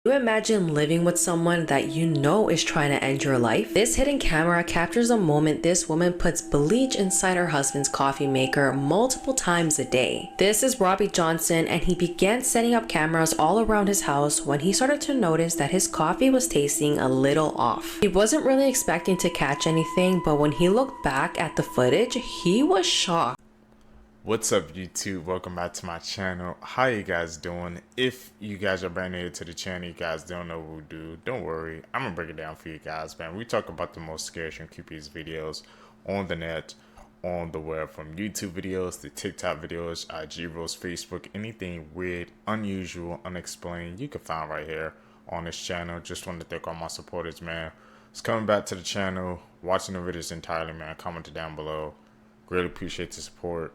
You imagine living with someone that you know is trying to end your life? This hidden camera captures a moment this woman puts bleach inside her husband's coffee maker multiple times a day. This is Robbie Johnson, and he began setting up cameras all around his house when he started to notice that his coffee was tasting a little off. He wasn't really expecting to catch anything, but when he looked back at the footage, he was shocked. What's up, YouTube? Welcome back to my channel. How you guys doing? If you guys are brand new to the channel, you guys don't know what we do, don't worry, I'm gonna break it down for you guys, man. We talk about the most scariest and creepiest videos on the net, on the web, from YouTube videos to TikTok videos, IG reels, Facebook, anything weird, unusual, unexplained, you can find right here on this channel. Just want to thank all my supporters, man. It's coming back to the channel, watching the videos entirely, man. Comment down below. Really appreciate the support.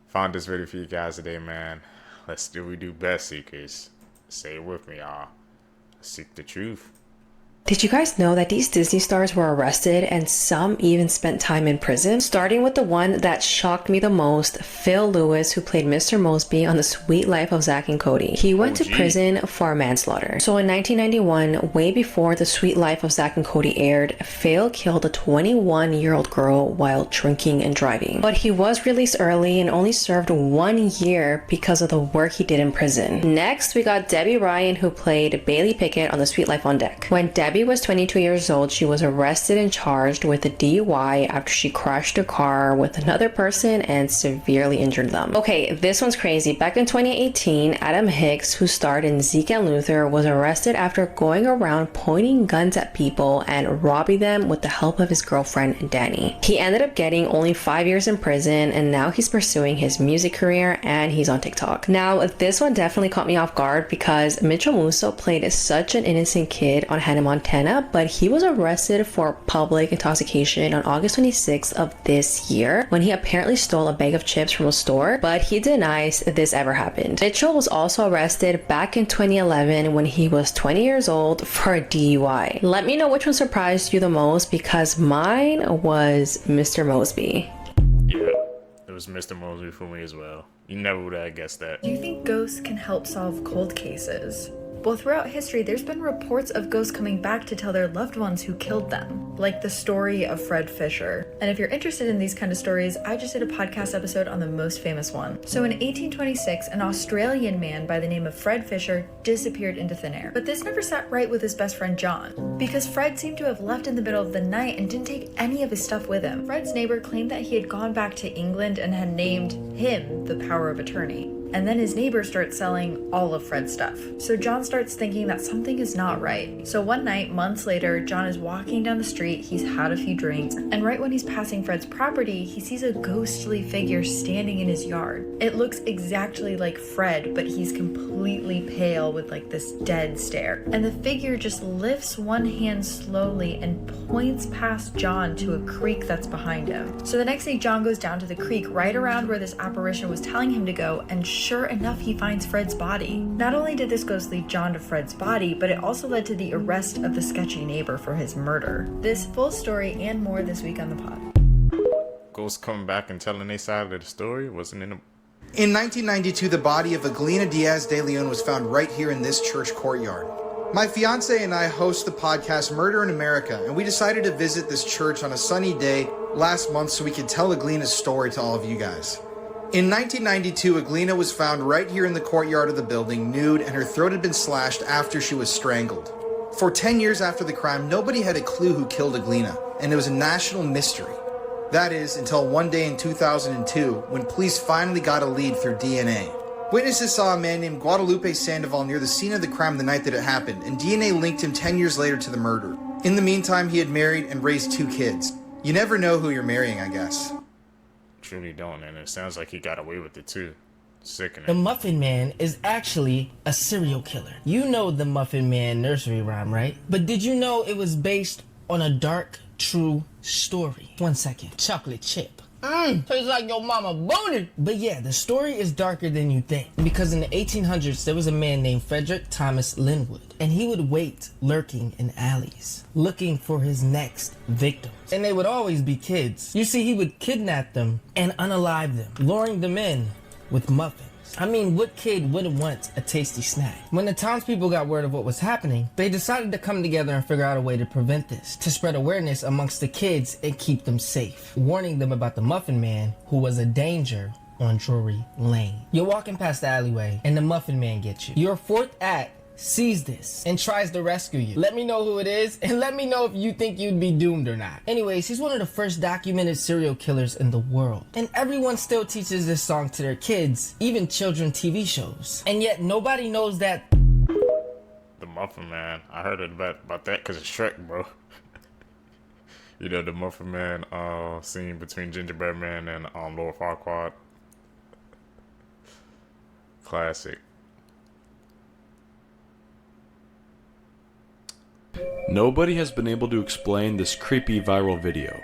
Found this video for you guys today, man. Let's do what we do best, seekers. Say it with me, y'all. Seek the truth. Did you guys know that these Disney stars were arrested and some even spent time in prison? Starting with the one that shocked me the most, Phil Lewis, who played Mr. Mosby on The Sweet Life of Zack and Cody. He went to prison for manslaughter. So in 1991, way before The Sweet Life of Zack and Cody aired, Phil killed a 21-year-old girl while drinking and driving. But he was released early and only served 1 year because of the work he did in prison. Next, we got Debbie Ryan, who played Bailey Pickett on The Sweet Life on Deck. When Debbie was 22 years old, she was arrested and charged with a DUI after she crashed a car with another person and severely injured them. Okay, this one's crazy. Back in 2018, Adam Hicks, who starred in Zeke and Luther, was arrested after going around pointing guns at people and robbing them with the help of his girlfriend, Danny. He ended up getting only 5 years in prison, and now he's pursuing his music career and he's on TikTok. Now, this one definitely caught me off guard because Mitchell Musso played such an innocent kid on Hannah Montana, but he was arrested for public intoxication on August 26th of this year when he apparently stole a bag of chips from a store, but he denies this ever happened. Mitchell was also arrested back in 2011 when he was 20 years old for a DUI. Let me know which one surprised you the most, because mine was Mr. Mosby. Yeah, it was Mr. Mosby for me as well. You never would have guessed that. Do you think ghosts can help solve cold cases? Well, throughout history, there's been reports of ghosts coming back to tell their loved ones who killed them, like the story of Fred Fisher. And if you're interested in these kind of stories, I just did a podcast episode on the most famous one. So in 1826, an Australian man by the name of Fred Fisher disappeared into thin air. But this never sat right with his best friend John, because Fred seemed to have left in the middle of the night and didn't take any of his stuff with him. Fred's neighbor claimed that he had gone back to England and had named him the power of attorney. And then his neighbor starts selling all of Fred's stuff. So John starts thinking that something is not right. So one night, months later, John is walking down the street, he's had a few drinks, and right when he's passing Fred's property, he sees a ghostly figure standing in his yard. It looks exactly like Fred, but he's completely pale with like this dead stare. And the figure just lifts one hand slowly and points past John to a creek that's behind him. So the next day, John goes down to the creek right around where this apparition was telling him to go, and sure enough, he finds Fred's body. Not only did this ghost lead John to Fred's body, but it also led to the arrest of the sketchy neighbor for his murder. This full story and more this week on the pod. Ghosts coming back and telling their side of the story wasn't in the... In 1992, the body of Aglina Diaz de Leon was found right here in this church courtyard. My fiance and I host the podcast Murder in America, and we decided to visit this church on a sunny day last month so we could tell Aglina's story to all of you guys. In 1992, Aglina was found right here in the courtyard of the building, nude, and her throat had been slashed after she was strangled. For 10 years after the crime, nobody had a clue who killed Aglina, and it was a national mystery. That is, until one day in 2002, when police finally got a lead through DNA. Witnesses saw a man named Guadalupe Sandoval near the scene of the crime the night that it happened, and DNA linked him 10 years later to the murder. In the meantime, he had married and raised 2 kids. You never know who you're marrying, I guess. Truly don't, and it sounds like he got away with it too. Sickening. The Muffin Man is actually a serial killer. You know the Muffin Man nursery rhyme, right? But did you know it was based on a dark, true story? 1 second. Chocolate chip. Tastes like your mama booty. But yeah, the story is darker than you think. Because in the 1800s, there was a man named Frederick Thomas Linwood. And he would wait lurking in alleys, looking for his next victims. And they would always be kids. You see, he would kidnap them and unalive them, luring them in with muffins. calories. I mean, what kid wouldn't want a tasty snack? When the townspeople got word of what was happening, they decided to come together and figure out a way to prevent this, to spread awareness amongst the kids and keep them safe, warning them about the Muffin Man, who was a danger on Drury Lane. You're walking past the alleyway and the Muffin Man gets you. Your fourth act sees this and tries to rescue you. Let me know who it is and let me know if you think you'd be doomed or not. Anyways, he's one of the first documented serial killers in the world. And everyone still teaches this song to their kids, even children TV shows. And yet nobody knows that The Muffin Man. I heard about that because of Shrek, bro. You know, the Muffin Man scene between Gingerbread Man and Lord Farquaad. Classic. Nobody has been able to explain this creepy viral video.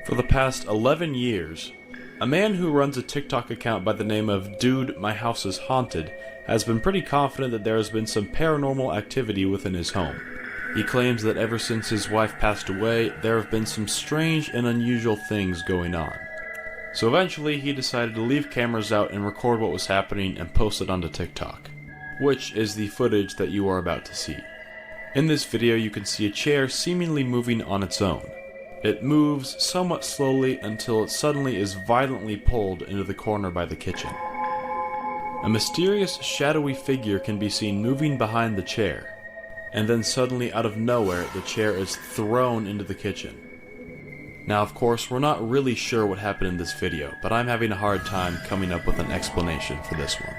For the past 11 years, a man who runs a TikTok account by the name of Dude, My House is Haunted has been pretty confident that there has been some paranormal activity within his home. He claims that ever since his wife passed away, there have been some strange and unusual things going on. So eventually, he decided to leave cameras out and record what was happening and post it onto TikTok, which is the footage that you are about to see. In this video, you can see a chair seemingly moving on its own. It moves somewhat slowly until it suddenly is violently pulled into the corner by the kitchen. A mysterious, shadowy figure can be seen moving behind the chair, and then suddenly out of nowhere, the chair is thrown into the kitchen. Now, of course, we're not really sure what happened in this video, but I'm having a hard time coming up with an explanation for this one.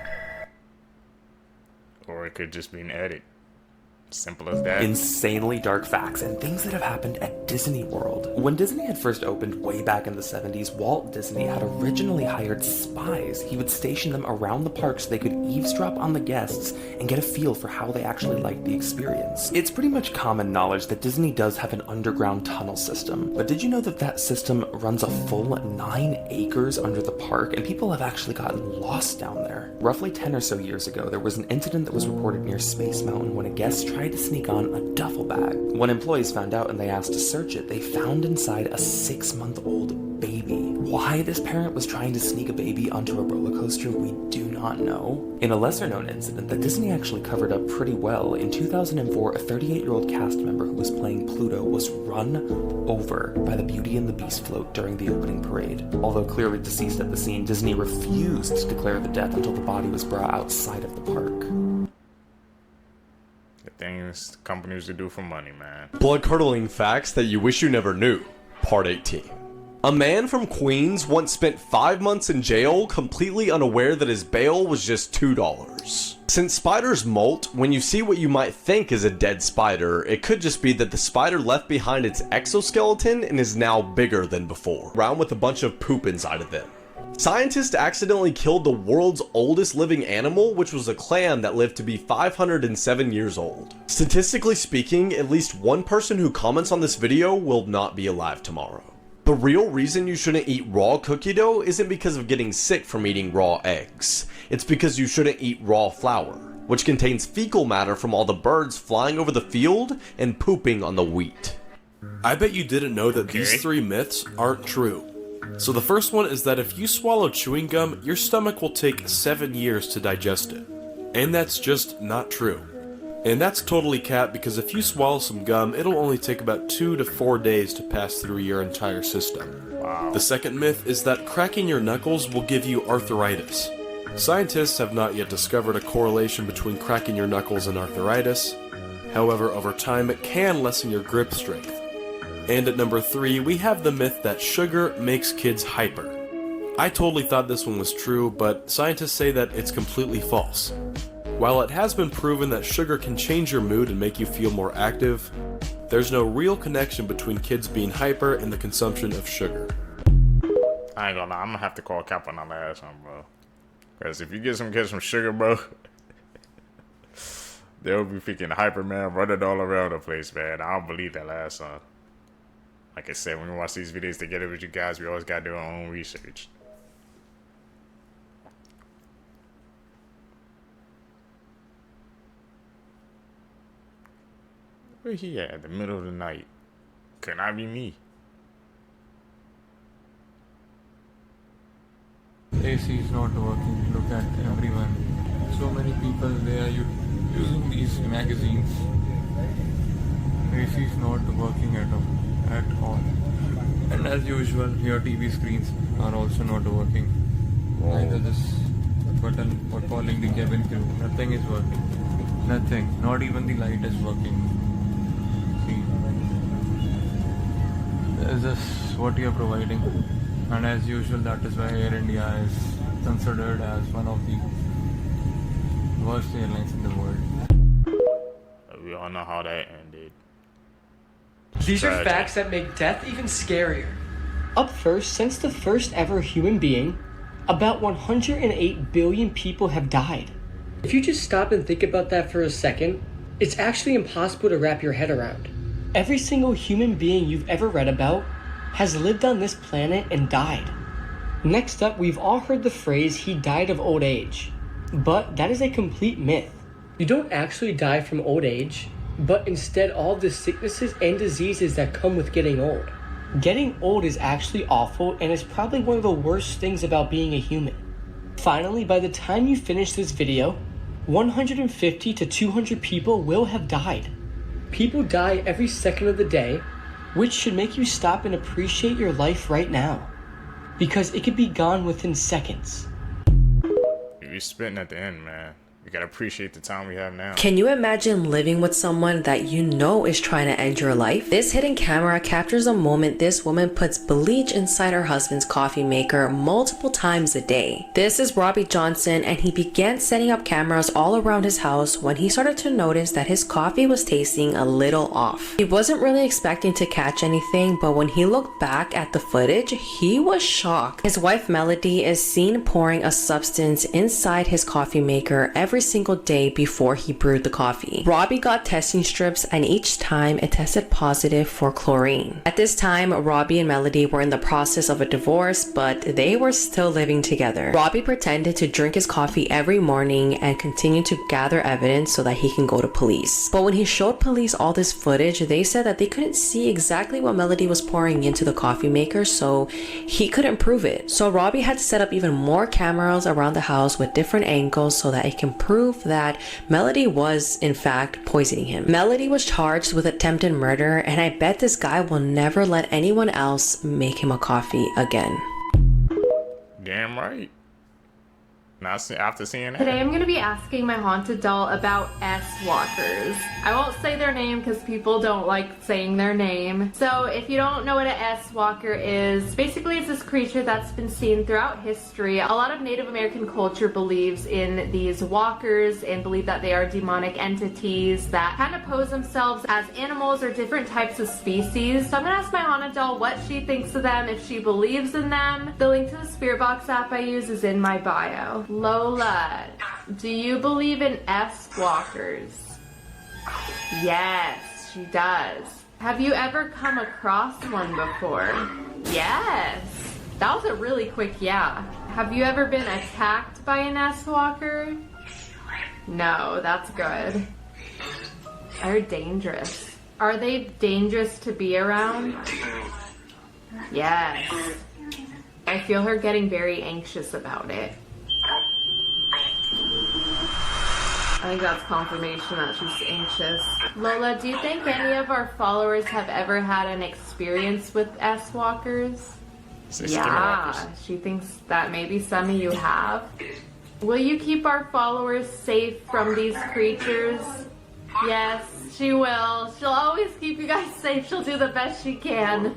Or it could just be an edit. Simple as that. Insanely dark facts and things that have happened at Disney World. When Disney had first opened way back in the 70s, Walt Disney had originally hired spies. He would station them around the park so they could eavesdrop on the guests and get a feel for how they actually liked the experience. It's pretty much common knowledge that Disney does have an underground tunnel system, but did you know that that system runs a full 9 acres under the park, and people have actually gotten lost down there? Roughly 10 or so years ago, there was an incident that was reported near Space Mountain when a guest tried to sneak on a duffel bag. When employees found out and they asked to search it, they found inside a 6-month-old baby. Why this parent was trying to sneak a baby onto a roller coaster, we do not know. In a lesser-known incident that Disney actually covered up pretty well, in 2004, a 38-year-old cast member who was playing Pluto was run over by the Beauty and the Beast float during the opening parade. Although clearly deceased at the scene, Disney refused to declare the death until the body was brought outside of the park. Things companies to do for money, man. Blood-curdling facts that you wish you never knew. Part 18. A man from Queens once spent 5 months in jail completely unaware that his bail was just $2. Since spiders molt, when you see what you might think is a dead spider, it could just be that the spider left behind its exoskeleton and is now bigger than before, around with a bunch of poop inside of them. Scientists accidentally killed the world's oldest living animal, which was a clam that lived to be 507 years old. Statistically speaking, at least one person who comments on this video will not be alive tomorrow. The real reason you shouldn't eat raw cookie dough isn't because of getting sick from eating raw eggs. It's because you shouldn't eat raw flour, which contains fecal matter from all the birds flying over the field and pooping on the wheat. I bet you didn't know that these 3 myths aren't true. So the first one is that if you swallow chewing gum, your stomach will take 7 years to digest it. And that's just not true. And that's totally cap, because if you swallow some gum, it'll only take about 2 to 4 days to pass through your entire system. Wow. The second myth is that cracking your knuckles will give you arthritis. Scientists have not yet discovered a correlation between cracking your knuckles and arthritis. However, over time, it can lessen your grip strength. And at number 3, we have the myth that sugar makes kids hyper. I totally thought this one was true, but scientists say that it's completely false. While it has been proven that sugar can change your mood and make you feel more active, there's no real connection between kids being hyper and the consumption of sugar. I ain't gonna lie, I'm gonna have to call cap on that last one, bro. Because if you get some kids some sugar, bro, they'll be freaking hyper, man, running all around the place, man. I don't believe that last one. Like I said, when we watch these videos together with you guys, we always gotta do our own research. Where he at? The middle of the night. Could not be me. AC is not working. Look at everyone. So many people, they are using these magazines. AC is not working at all. And as usual, your TV screens are also not working. Neither this button for calling the cabin crew. Nothing is working. Nothing. Not even the light is working. See. This is what you are providing. And as usual, that is why Air India is considered as one of the worst airlines in the world. We all know how that ended. These are facts that make death even scarier. Up first, since the first ever human being, about 108 billion people have died. If you just stop and think about that for a second, it's actually impossible to wrap your head around. Every single human being you've ever read about has lived on this planet and died. Next up, we've all heard the phrase, he died of old age. But that is a complete myth. You don't actually die from old age, but instead all the sicknesses and diseases that come with getting old. Getting old is actually awful and is probably one of the worst things about being a human. Finally, by the time you finish this video, 150 to 200 people will have died. People die every second of the day, which should make you stop and appreciate your life right now. Because it could be gone within seconds. You're spitting at the end, man. We gotta appreciate the time we have now. Can you imagine living with someone that you know is trying to end your life? This hidden camera captures a moment this woman puts bleach inside her husband's coffee maker multiple times a day. This is Robbie Johnson, and he began setting up cameras all around his house when he started to notice that his coffee was tasting a little off. He wasn't really expecting to catch anything, but when he looked back at the footage, he was shocked. His wife Melody is seen pouring a substance inside his coffee maker every single day before he brewed the coffee. Robbie got testing strips, and each time it tested positive for chlorine. At this time, Robbie and Melody were in the process of a divorce, but they were still living together. Robbie pretended to drink his coffee every morning and continued to gather evidence so that he can go to police. But when he showed police all this footage, they said that they couldn't see exactly what Melody was pouring into the coffee maker, so he couldn't prove it. So Robbie had to set up even more cameras around the house with different angles so that it can prove that Melody was in fact poisoning him. Melody was charged with attempted murder, and I bet this guy will never let anyone else make him a coffee again. Damn right. Now, after seeing that. Today I'm going to be asking my haunted doll about S-walkers. I won't say their name because people don't like saying their name. So if you don't know what an S-walker is, basically it's this creature that's been seen throughout history. A lot of Native American culture believes in these walkers and believe that they are demonic entities that kind of pose themselves as animals or different types of species. So I'm going to ask my haunted doll what she thinks of them, if she believes in them. The link to the Spirit Box app I use is in my bio. Lola, do you believe in S-walkers? Yes, she does. Have you ever come across one before? Yes. That was a really quick yeah. Have you ever been attacked by an S-walker? No, that's good. They're dangerous. Are they dangerous to be around? Yes. I feel her getting very anxious about it. I think that's confirmation that she's anxious. Lola, do you think any of our followers have ever had an experience with S-walkers? Yeah, she thinks that maybe some of you have. Will you keep our followers safe from these creatures? Yes, she will. She'll always keep you guys safe. She'll do the best she can.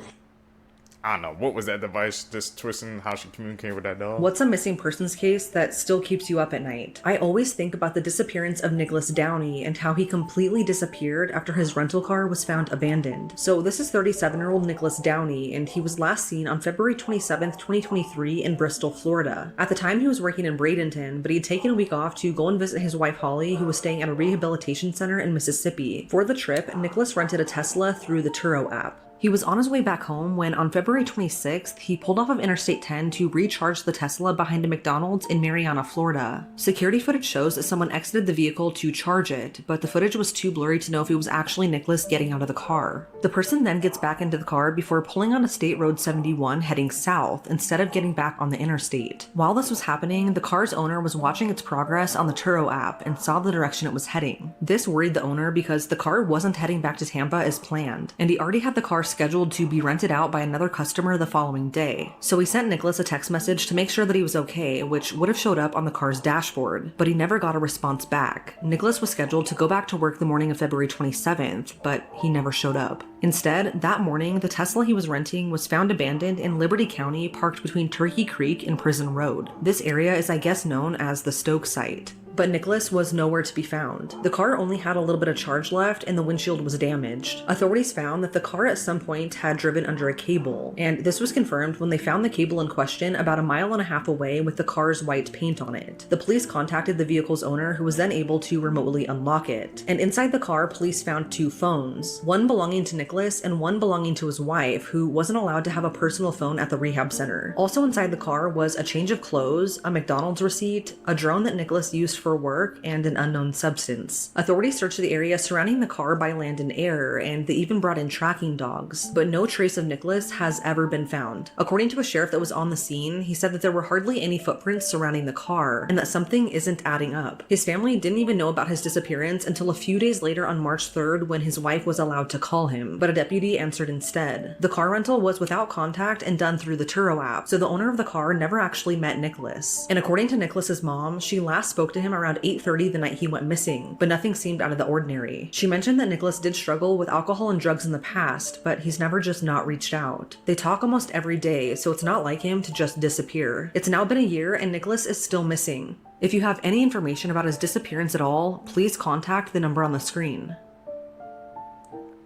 I don't know, what was that device just twisting how she communicated with that dog? What's a missing persons case that still keeps you up at night? I always think about the disappearance of Nicholas Downey and how he completely disappeared after his rental car was found abandoned. So this is 37-year-old Nicholas Downey, and he was last seen on February 27th, 2023 in Bristol, Florida. At the time he was working in Bradenton, but he had taken a week off to go and visit his wife Holly, who was staying at a rehabilitation center in Mississippi. For the trip, Nicholas rented a Tesla through the Turo app. He was on his way back home when on February 26th, he pulled off of Interstate 10 to recharge the Tesla behind a McDonald's in Marianna, Florida. Security footage shows that someone exited the vehicle to charge it, but the footage was too blurry to know if it was actually Nicholas getting out of the car. The person then gets back into the car before pulling on a State Road 71 heading south instead of getting back on the interstate. While this was happening, the car's owner was watching its progress on the Turo app and saw the direction it was heading. This worried the owner because the car wasn't heading back to Tampa as planned, and he already had the car scheduled to be rented out by another customer the following day. So he sent Nicholas a text message to make sure that he was okay, which would have showed up on the car's dashboard, but he never got a response back. Nicholas was scheduled to go back to work the morning of February 27th, but he never showed up. Instead, that morning, the Tesla he was renting was found abandoned in Liberty County, parked between Turkey Creek and Prison Road. This area is, I guess, known as the Stoke site. But Nicholas was nowhere to be found. The car only had a little bit of charge left and the windshield was damaged. Authorities found that the car at some point had driven under a cable, and this was confirmed when they found the cable in question about 1.5 miles away with the car's white paint on it. The police contacted the vehicle's owner, who was then able to remotely unlock it. And inside the car, police found 2 phones, one belonging to Nicholas and one belonging to his wife, who wasn't allowed to have a personal phone at the rehab center. Also inside the car was a change of clothes, a McDonald's receipt, a drone that Nicholas used for work, and an unknown substance. Authorities searched the area surrounding the car by land and air, and they even brought in tracking dogs, but no trace of Nicholas has ever been found. According to a sheriff that was on the scene, he said that there were hardly any footprints surrounding the car, and that something isn't adding up. His family didn't even know about his disappearance until a few days later on March 3rd when his wife was allowed to call him, but a deputy answered instead. The car rental was without contact and done through the Turo app, so the owner of the car never actually met Nicholas. And according to Nicholas's mom, she last spoke to him around 8:30 the night he went missing, but nothing seemed out of the ordinary. She mentioned that Nicholas did struggle with alcohol and drugs in the past, but he's never just not reached out. They talk almost every day, so it's not like him to just disappear. It's now been a year and Nicholas is still missing. If you have any information about his disappearance at all, please contact the number on the screen.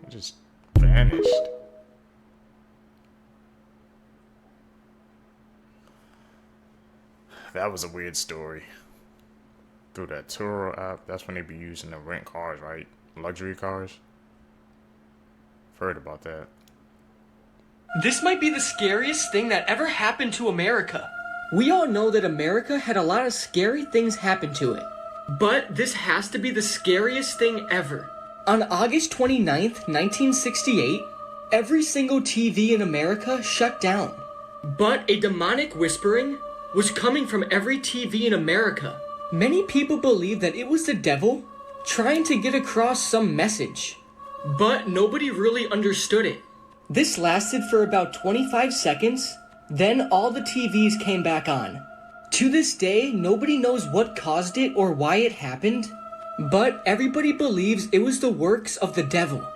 He just vanished. That was a weird story. Through that Turo app, that's when they be using to rent cars, right? Luxury cars. I've heard about that. This might be the scariest thing that ever happened to America. We all know that America had a lot of scary things happen to it. But this has to be the scariest thing ever. On August 29th, 1968, every single TV in America shut down. But a demonic whispering was coming from every TV in America. Many people believe that it was the devil trying to get across some message, but nobody really understood it. This lasted for about 25 seconds, then all the TVs came back on. To this day, nobody knows what caused it or why it happened, but everybody believes it was the works of the devil.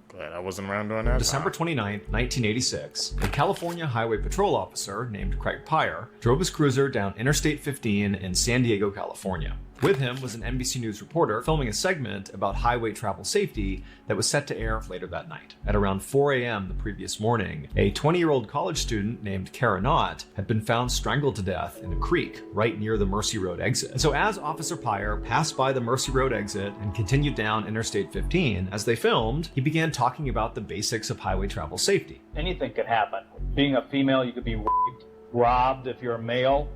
Glad I wasn't around during that. December 29, 1986, a California Highway Patrol officer named Craig Pyre drove his cruiser down Interstate 15 in San Diego, California. With him was an NBC News reporter filming a segment about highway travel safety that was set to air later that night. At around 4 a.m. the previous morning, a 20-year-old college student named Kara Knott had been found strangled to death in a creek right near the Mercy Road exit. And so as Officer Pyre passed by the Mercy Road exit and continued down Interstate 15, as they filmed, he began talking about the basics of highway travel safety. Anything could happen. Being a female, you could be raped, robbed if you're a male,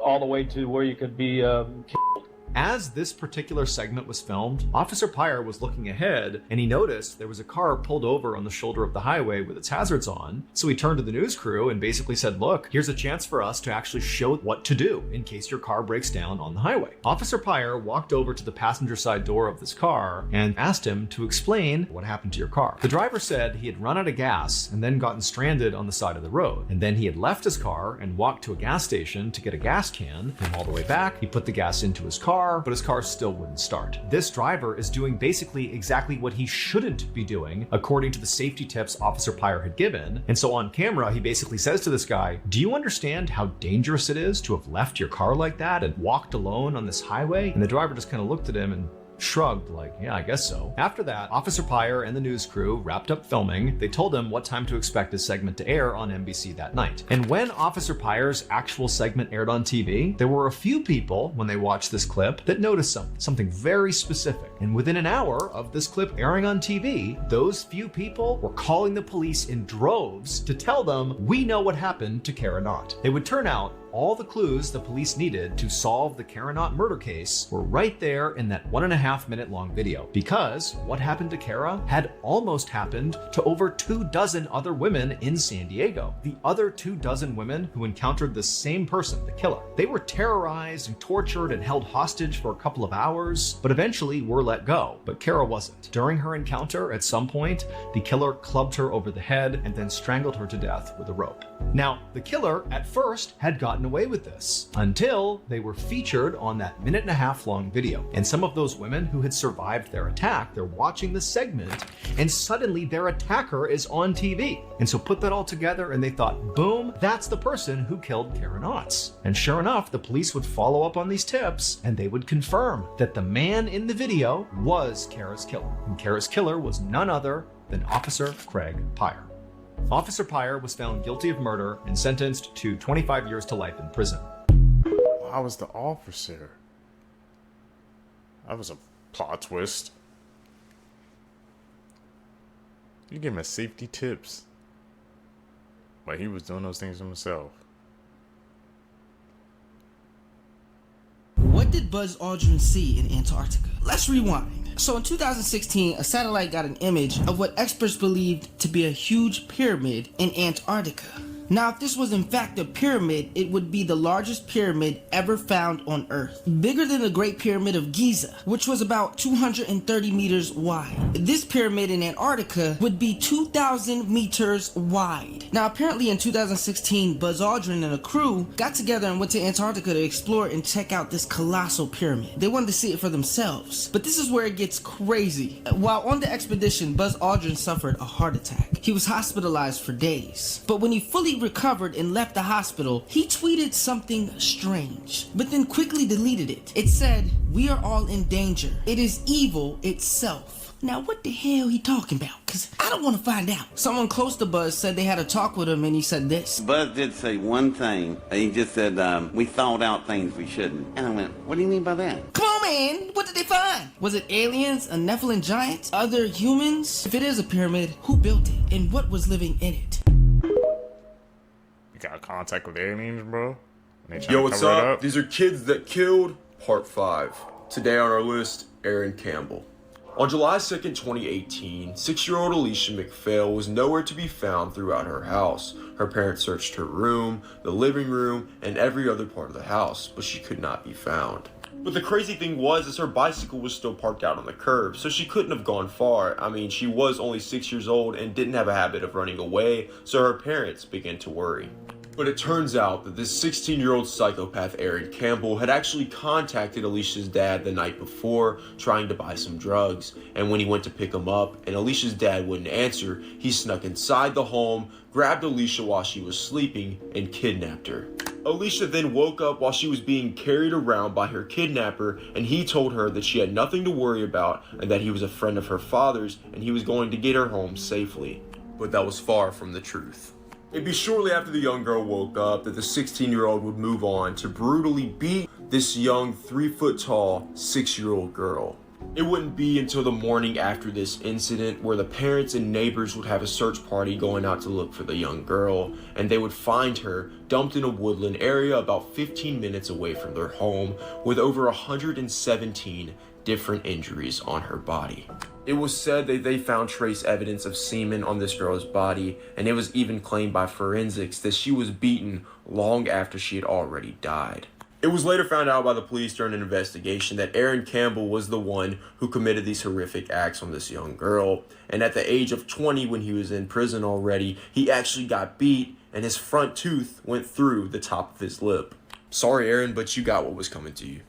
all the way to where you could be killed. As this particular segment was filmed, Officer Pyre was looking ahead and he noticed there was a car pulled over on the shoulder of the highway with its hazards on. So he turned to the news crew and basically said, look, here's a chance for us to actually show what to do in case your car breaks down on the highway. Officer Pyre walked over to the passenger side door of this car and asked him to explain what happened to your car. The driver said he had run out of gas and then gotten stranded on the side of the road. And then he had left his car and walked to a gas station to get a gas can. And all the way back, he put the gas into his car, but his car still wouldn't start. This driver is doing basically exactly what he shouldn't be doing, according to the safety tips Officer Pyre had given. And so on camera, he basically says to this guy, do you understand how dangerous it is to have left your car like that and walked alone on this highway? And the driver just kind of looked at him and shrugged like, yeah, I guess so. After that, Officer Pyre and the news crew wrapped up filming. They told him what time to expect his segment to air on NBC that night. And when Officer Pyre's actual segment aired on TV, there were a few people, when they watched this clip, that noticed something very specific. And within an hour of this clip airing on TV, those few people were calling the police in droves to tell them, we know what happened to Kara Knott. It would turn out all the clues the police needed to solve the Kara Knott murder case were right there in that 1.5-minute long video. Because what happened to Kara had almost happened to over 24 other women in San Diego. The other 24 women who encountered the same person, the killer. They were terrorized and tortured and held hostage for a couple of hours, but eventually were let go. But Kara wasn't. During her encounter, at some point, the killer clubbed her over the head and then strangled her to death with a rope. Now, the killer at first had gotten away with this until they were featured on that 1.5-minute long video. And some of those women who had survived their attack, they're watching the segment and suddenly their attacker is on TV. And so put that all together and they thought, boom, that's the person who killed Kara Knott. And sure enough, the police would follow up on these tips and they would confirm that the man in the video was Kara's killer. And Kara's killer was none other than Officer Craig Pyre. Officer Pyre was found guilty of murder and sentenced to 25 years to life in prison. I was the officer. That was a plot twist. You give him safety tips. But he was doing those things himself. What did Buzz Aldrin see in Antarctica? Let's rewind. So in 2016, a satellite got an image of what experts believed to be a huge pyramid in Antarctica. Now, if this was in fact a pyramid, it would be the largest pyramid ever found on Earth. Bigger than the Great Pyramid of Giza, which was about 230 meters wide. This pyramid in Antarctica would be 2,000 meters wide. Now, apparently in 2016, Buzz Aldrin and a crew got together and went to Antarctica to explore and check out this colossal pyramid. They wanted to see it for themselves. But this is where it gets crazy. While on the expedition, Buzz Aldrin suffered a heart attack. He was hospitalized for days. But when he fully recovered and left the hospital, he tweeted something strange, but then quickly deleted it. It said, "We are all in danger. It is evil itself." Now, what the hell he talking about? Cause I don't want to find out. Someone close to Buzz said they had a talk with him and he said this. Buzz did say one thing. He just said, we thought out things we shouldn't. And I went, what do you mean by that? Come on, man. What did they find? Was it aliens, a Nephilim giant, other humans? If it is a pyramid, who built it and what was living in it? You got contact with aliens, bro? Yo, what's up? These are Kids That Killed, Part 5. Today on our list, Aaron Campbell. On July 2nd, 2018, 6-year-old Alicia McPhail was nowhere to be found throughout her house. Her parents searched her room, the living room, and every other part of the house, but she could not be found. But the crazy thing was her bicycle was still parked out on the curb, so she couldn't have gone far. I mean, she was only 6 years old and didn't have a habit of running away, so her parents began to worry. But it turns out that this 16-year-old psychopath Aaron Campbell had actually contacted Alicia's dad the night before trying to buy some drugs. And when he went to pick him up and Alicia's dad wouldn't answer, he snuck inside the home, grabbed Alicia while she was sleeping, and kidnapped her. Alicia then woke up while she was being carried around by her kidnapper, and he told her that she had nothing to worry about and that he was a friend of her father's and he was going to get her home safely. But that was far from the truth. It'd be shortly after the young girl woke up that the 16-year-old would move on to brutally beat this young 3-foot-tall 6-year-old girl. It wouldn't be until the morning after this incident where the parents and neighbors would have a search party going out to look for the young girl, and they would find her dumped in a woodland area about 15 minutes away from their home with over 117 different injuries on her body. It was said that they found trace evidence of semen on this girl's body, and it was even claimed by forensics that she was beaten long after she had already died. It was later found out by the police during an investigation that Aaron Campbell was the one who committed these horrific acts on this young girl, and at the age of 20, when he was in prison already, he actually got beat and his front tooth went through the top of his lip. Sorry, Aaron, but you got what was coming to you.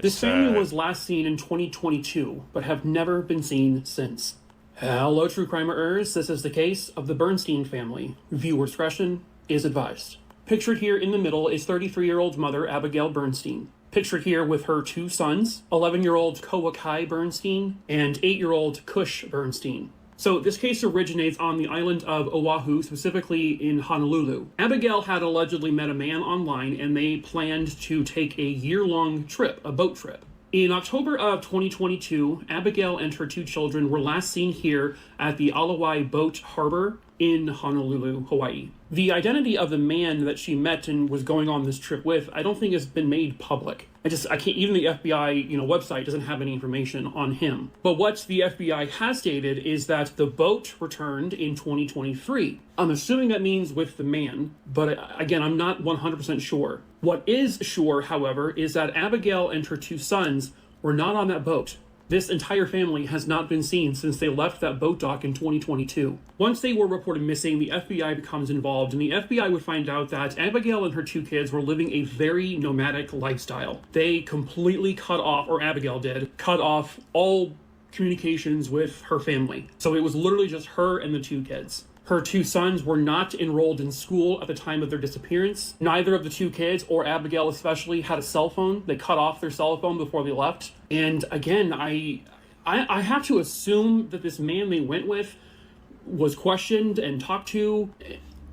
This family was last seen in 2022, but have never been seen since. Hello, true crimeers. This is the case of the Bernstein family. Viewer discretion is advised. Pictured here in the middle is 33-year-old mother Abigail Bernstein. Pictured here with her two sons, 11-year-old Kowakai Bernstein and 8-year-old Kush Bernstein. So this case originates on the island of Oahu, specifically in Honolulu. Abigail had allegedly met a man online and they planned to take a year-long trip, a boat trip. In October of 2022, Abigail and her two children were last seen here at the Alawai Boat Harbor in Honolulu, Hawaii. The identity of the man that she met and was going on this trip with, I don't think has been made public. I can't, even the FBI, website doesn't have any information on him. But what the FBI has stated is that the boat returned in 2023. I'm assuming that means with the man, but again, I'm not 100% sure. What is sure, however, is that Abigail and her two sons were not on that boat. This entire family has not been seen since they left that boat dock in 2022. Once they were reported missing, the FBI becomes involved, and the FBI would find out that Abigail and her two kids were living a very nomadic lifestyle. They completely cut off, or Abigail did, cut off all communications with her family. So it was literally just her and the two kids. Her two sons were not enrolled in school at the time of their disappearance. Neither of the two kids, or Abigail especially, had a cell phone. They cut off their cell phone before they left. And again, I have to assume that this man they went with was questioned and talked to.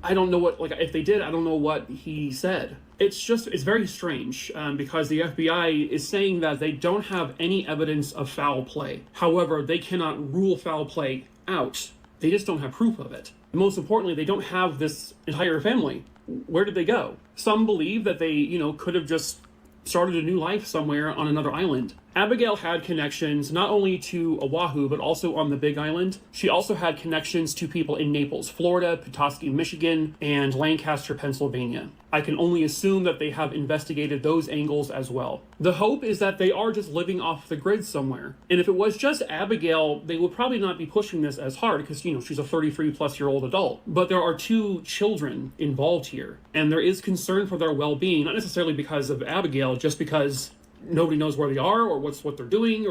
I don't know what, if they did, I don't know what he said. It's very strange because the FBI is saying that they don't have any evidence of foul play. However, they cannot rule foul play out. They just don't have proof of it. Most importantly, they don't have this entire family. Where did they go? Some believe that they, could have just started a new life somewhere on another island. Abigail had connections not only to Oahu, but also on the Big Island. She also had connections to people in Naples, Florida, Petoskey, Michigan, and Lancaster, Pennsylvania. I can only assume that they have investigated those angles as well. The hope is that they are just living off the grid somewhere. And if it was just Abigail, they would probably not be pushing this as hard because, she's a 33-plus-year-old adult. But there are two children involved here, and there is concern for their well-being, not necessarily because of Abigail, just because nobody knows where they are or what they're doing,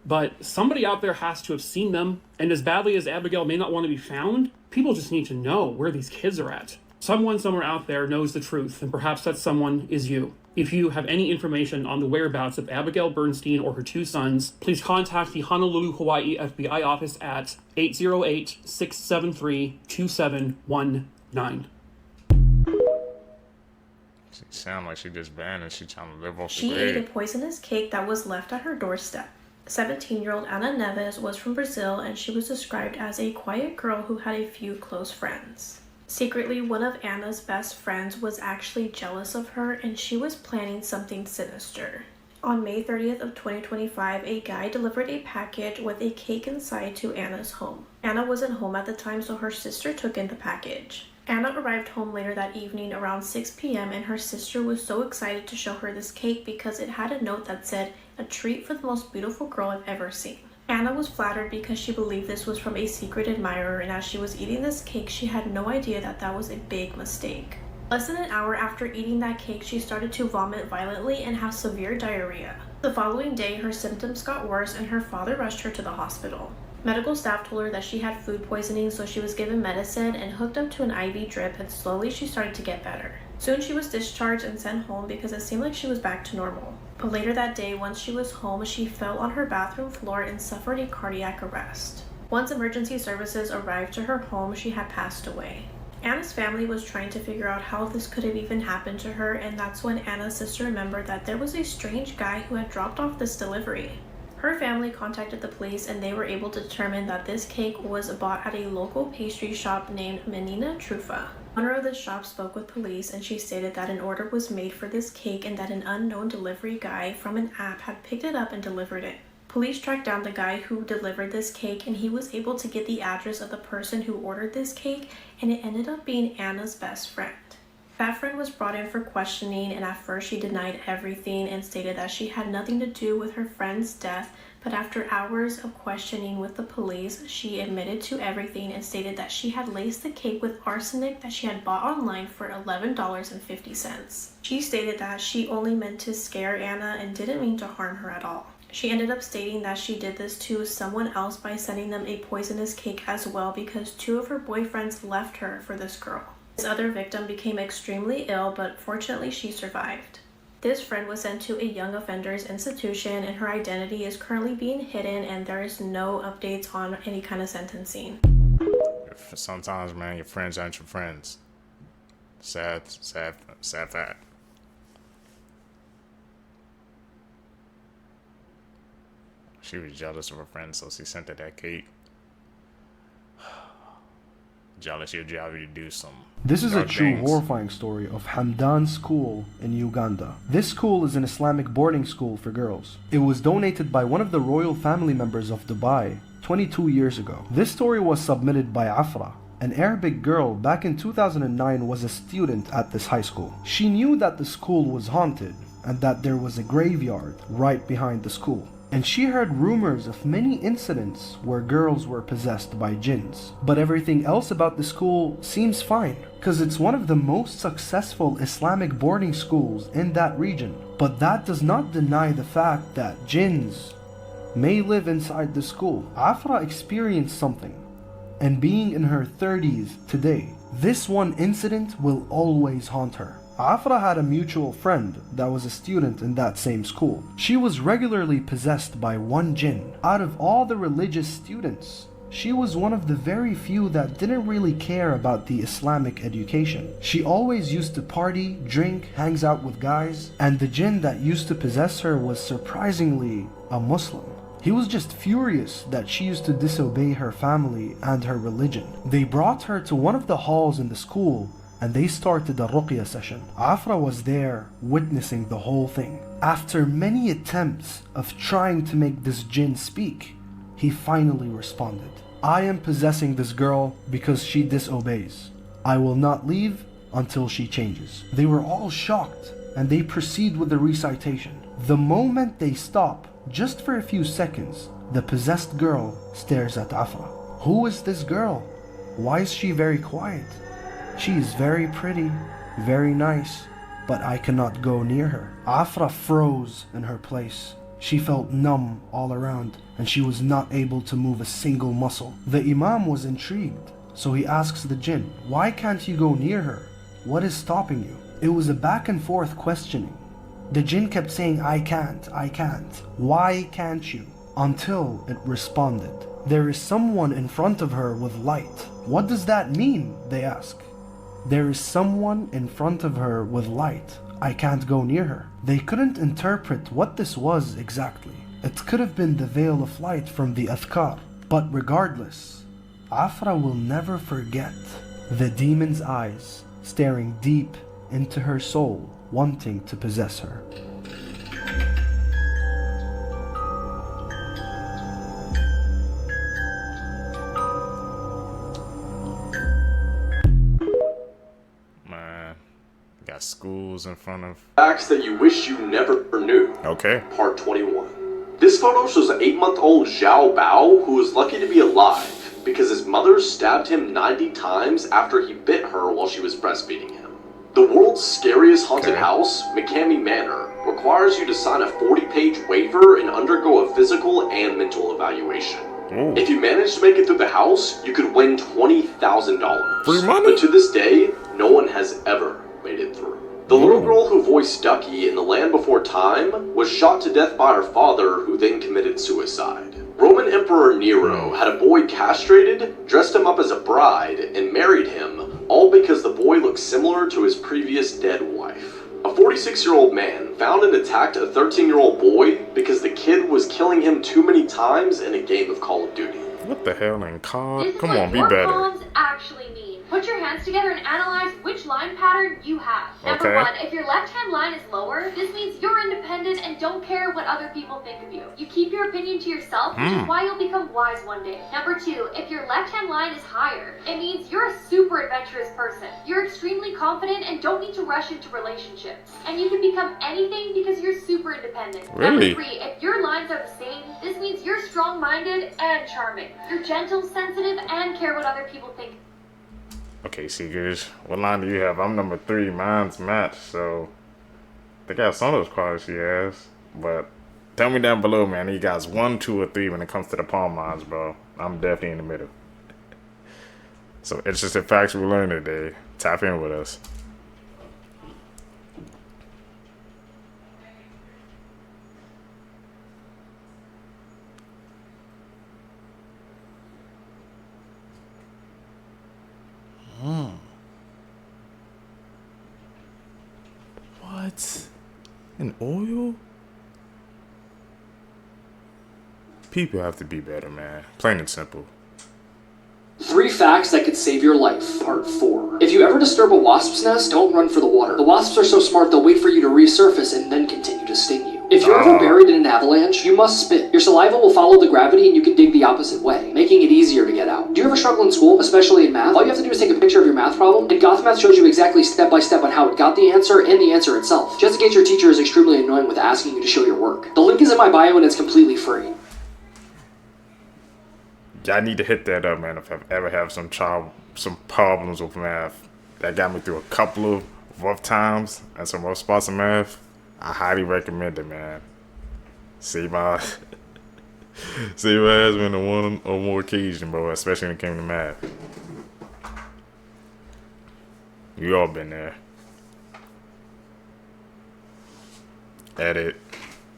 but somebody out there has to have seen them. And as badly as Abigail may not want to be found, people just need to know where these kids are at. Someone somewhere out there knows the truth, and perhaps that someone is you. If you have any information on the whereabouts of Abigail Bernstein or her two sons, please contact the Honolulu, Hawaii FBI office at 808-673-2719. She sound like she just vanished. She trying to live off the She grid. ate a poisonous cake that was left at her doorstep. 17-year-old Ana Neves was from Brazil, and she was described as a quiet girl who had a few close friends. Secretly, one of Anna's best friends was actually jealous of her, and she was planning something sinister. On May 30th of 2025, a guy delivered a package with a cake inside to Anna's home. Anna wasn't home at the time, so her sister took in the package. Anna arrived home later that evening around 6 p.m. and her sister was so excited to show her this cake because it had a note that said, "A treat for the most beautiful girl I've ever seen." Anna was flattered because she believed this was from a secret admirer, and as she was eating this cake, she had no idea that that was a big mistake. Less than an hour after eating that cake, she started to vomit violently and have severe diarrhea. The following day, her symptoms got worse and her father rushed her to the hospital. Medical staff told her that she had food poisoning, so she was given medicine and hooked up to an IV drip, and slowly she started to get better. Soon she was discharged and sent home because it seemed like she was back to normal. But later that day, once she was home, she fell on her bathroom floor and suffered a cardiac arrest. Once emergency services arrived to her home, she had passed away. Anna's family was trying to figure out how this could have even happened to her, and that's when Anna's sister remembered that there was a strange guy who had dropped off this delivery. Her family contacted the police and they were able to determine that this cake was bought at a local pastry shop named Menina Trufa. The owner of the shop spoke with police and she stated that an order was made for this cake and that an unknown delivery guy from an app had picked it up and delivered it. Police tracked down the guy who delivered this cake and he was able to get the address of the person who ordered this cake, and it ended up being Anna's best friend. That friend was brought in for questioning, and at first she denied everything and stated that she had nothing to do with her friend's death, but after hours of questioning with the police, she admitted to everything and stated that she had laced the cake with arsenic that she had bought online for $11.50. She stated that she only meant to scare Anna and didn't mean to harm her at all. She ended up stating that she did this to someone else by sending them a poisonous cake as well because two of her boyfriends left her for this girl. His other victim became extremely ill, but fortunately she survived. This friend was sent to a young offenders institution, and her identity is currently being hidden, and there is no updates on any kind of sentencing. Sometimes, man, your friends aren't your friends. Sad fact. She was jealous of her friend, so she sent her that cake. Jealous, your job to do some. This is a true things. horrifying story of Hamdan School in Uganda. This school is an Islamic boarding school for girls. It was donated by one of the royal family members of Dubai 22 years ago. This story was submitted by Afra. An Arabic girl back in 2009 was a student at this high school. She knew that the school was haunted and that there was a graveyard right behind the school. And she heard rumors of many incidents where girls were possessed by jinns. But everything else about the school seems fine, because it's one of the most successful Islamic boarding schools in that region. But that does not deny the fact that jinns may live inside the school. Afra experienced something, and being in her 30s today, this one incident will always haunt her. Afra had a mutual friend that was a student in that same school. She was regularly possessed by one jinn. Out of all the religious students, she was one of the very few that didn't really care about the Islamic education. She always used to party, drink, hangs out with guys, and the jinn that used to possess her was surprisingly a Muslim. He was just furious that she used to disobey her family and her religion. They brought her to one of the halls in the school and they started a ruqya session. Afra was there witnessing the whole thing. After many attempts of trying to make this jinn speak, he finally responded. I am possessing this girl because she disobeys. I will not leave until she changes. They were all shocked and they proceed with the recitation. The moment they stop, just for a few seconds, the possessed girl stares at Afra. Who is this girl? Why is she very quiet? She is very pretty, very nice, but I cannot go near her. Afra froze in her place. She felt numb all around, and she was not able to move a single muscle. The Imam was intrigued, so he asks the jinn, why can't you go near her? What is stopping you? It was a back and forth questioning. The jinn kept saying, I can't. Why can't you? Until it responded. There is someone in front of her with light. What does that mean? They ask. There is someone in front of her with light. I can't go near her. They couldn't interpret what this was exactly. It could have been the veil of light from the Adhkar. But regardless, Afra will never forget the demon's eyes staring deep into her soul, wanting to possess her. Got schools in front of Facts that you wish you never knew. Okay. Part 21. This photo shows an 8-month-old Xiao Bao who was lucky to be alive because his mother stabbed him 90 times after he bit her while she was breastfeeding him. The world's scariest haunted house, McCamey Manor, requires you to sign a 40-page waiver and undergo a physical and mental evaluation. Ooh. If you manage to make it through the house, you could win $20,000. Free money? But to this day, no one has ever made it through. The little girl who voiced Ducky in The Land Before Time was shot to death by her father, who then committed suicide. Roman Emperor Nero had a boy castrated, dressed him up as a bride, and married him, all because the boy looked similar to his previous dead wife. A 46-year-old man found and attacked a 13-year-old boy because the kid was killing him too many times in a game of Call of Duty. What the hell in COD? This is Come what on, be your better. poems actually mean. Put your hands together and analyze which line pattern you have. Number Okay. 1, if your left-hand line is lower, this means you're independent and don't care what other people think of you. You keep your opinion to yourself, which is why you'll become wise one day. Number 2, if your left-hand line is higher, it means you're a super adventurous person. You're extremely confident and don't need to rush into relationships. And you can become anything because you're super independent. Really? Number 3, if your lines are the same, this means you're strong-minded and charming. You're gentle, sensitive, and care what other people think. Okay, Seekers, what line do you have? I'm number 3. Mine's matched, so I think I have some of those qualities she has. But tell me down below, man. You guys 1, 2, or 3 when it comes to the palm lines, bro. I'm definitely in the middle. So interesting facts we learned today. Tap in with us. What? An oil? People have to be better, man. Plain and simple. 3 facts that could save your life, part 4. If you ever disturb a wasp's nest, don't run for the water. The wasps are so smart they'll wait for you to resurface and then continue to sting you. If you're ever buried in an avalanche, you must spit. Your saliva will follow the gravity and you can dig the opposite way, making it easier to get out. Do you ever struggle in school, especially in math? All you have to do is take a picture of your math problem, and Goth Math shows you exactly step by step on how it got the answer and the answer itself. Just in case your teacher is extremely annoying with asking you to show your work. The link is in my bio and it's completely free. I need to hit that up, man. If I ever have some problems with math, that got me through a couple of rough times and some rough spots in math, I highly recommend it, man. See my ass been on one or more occasion, bro, especially when it came to math. You all been there. Edit.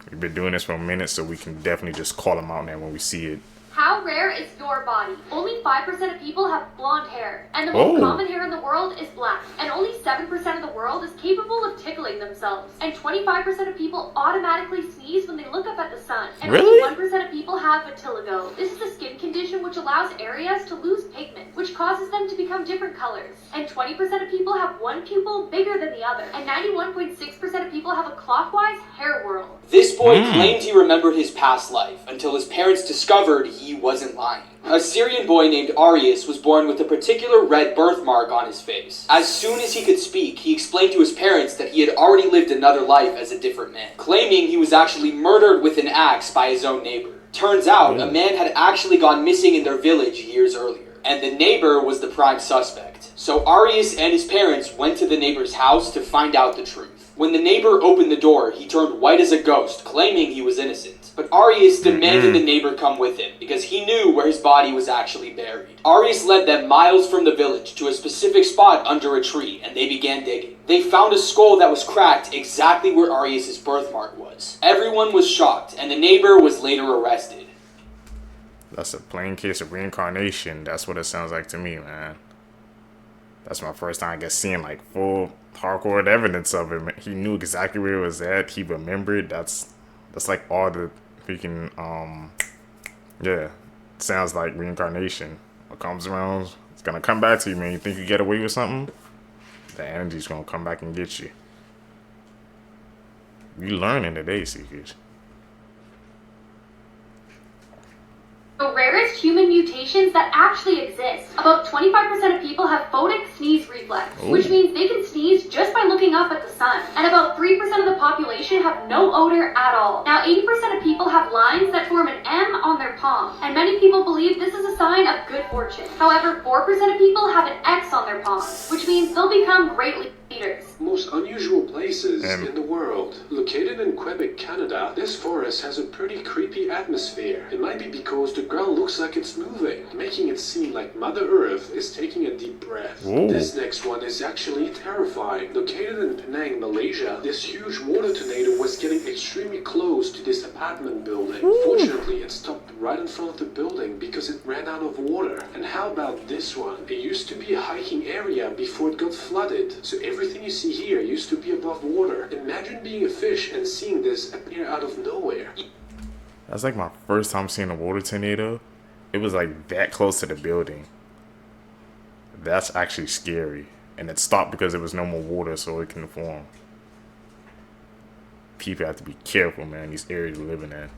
We've been doing this for a minute, so we can definitely just call them out now when we see it. How rare is your body? Only 5% of people have blonde hair, and the most common hair in the world is black. And only 7% of the world is capable of tickling themselves. And 25% of people automatically sneeze when they look up at the sun. And only 1% of people have vitiligo. This is a skin condition which allows areas to lose pigment, which causes them to become different colors. And 20% of people have one pupil bigger than the other. And 91.6% of people have a clockwise hair whorl. This boy claimed he remembered his past life until his parents discovered he wasn't lying. A Syrian boy named Arius was born with a particular red birthmark on his face. As soon as he could speak, he explained to his parents that he had already lived another life as a different man, claiming he was actually murdered with an axe by his own neighbor. Turns out, a man had actually gone missing in their village years earlier, and the neighbor was the prime suspect. So Arius and his parents went to the neighbor's house to find out the truth. When the neighbor opened the door, he turned white as a ghost, claiming he was innocent. But Arius demanded the neighbor come with him, because he knew where his body was actually buried. Arius led them miles from the village to a specific spot under a tree, and they began digging. They found a skull that was cracked exactly where Arius' birthmark was. Everyone was shocked, and the neighbor was later arrested. That's a plain case of reincarnation. That's what it sounds like to me, man. That's my first time, I guess, seeing like full hardcore evidence of it. He knew exactly where it was at. He remembered. That's like all the freaking yeah. Sounds like reincarnation. What comes around, it's gonna come back to you, man. You think you get away with something? The energy's gonna come back and get you. You learning today, Seekers. The rarest human mutations that actually exist. About 25% of people have photic sneeze reflex, which means they can sneeze just by looking up at the sun. And about 3% of the population have no odor at all. Now 80% of people have lines that form an M on their palm, and many people believe this is a sign of good fortune. However, 4% of people have an X on their palm, which means they'll become great leaders. Most unusual places in the world. Located in Quebec, Canada, this forest has a pretty creepy atmosphere. It might be because the ground looks like it's moving, making it seem like Mother Earth is taking a deep breath. This next one is actually terrifying. Located in Penang, Malaysia, this huge water tornado was getting extremely close to this apartment building. Fortunately, it stopped right in front of the building because it ran out of water. And how about this one? It used to be a hiking area before it got flooded, so everything you see here used to be above water. Imagine being a fish and seeing this appear out of nowhere. That's like my first time seeing a water tornado. It was like that close to the building. That's actually scary. And it stopped because there was no more water so it can form. People have to be careful, man, these areas we're living in.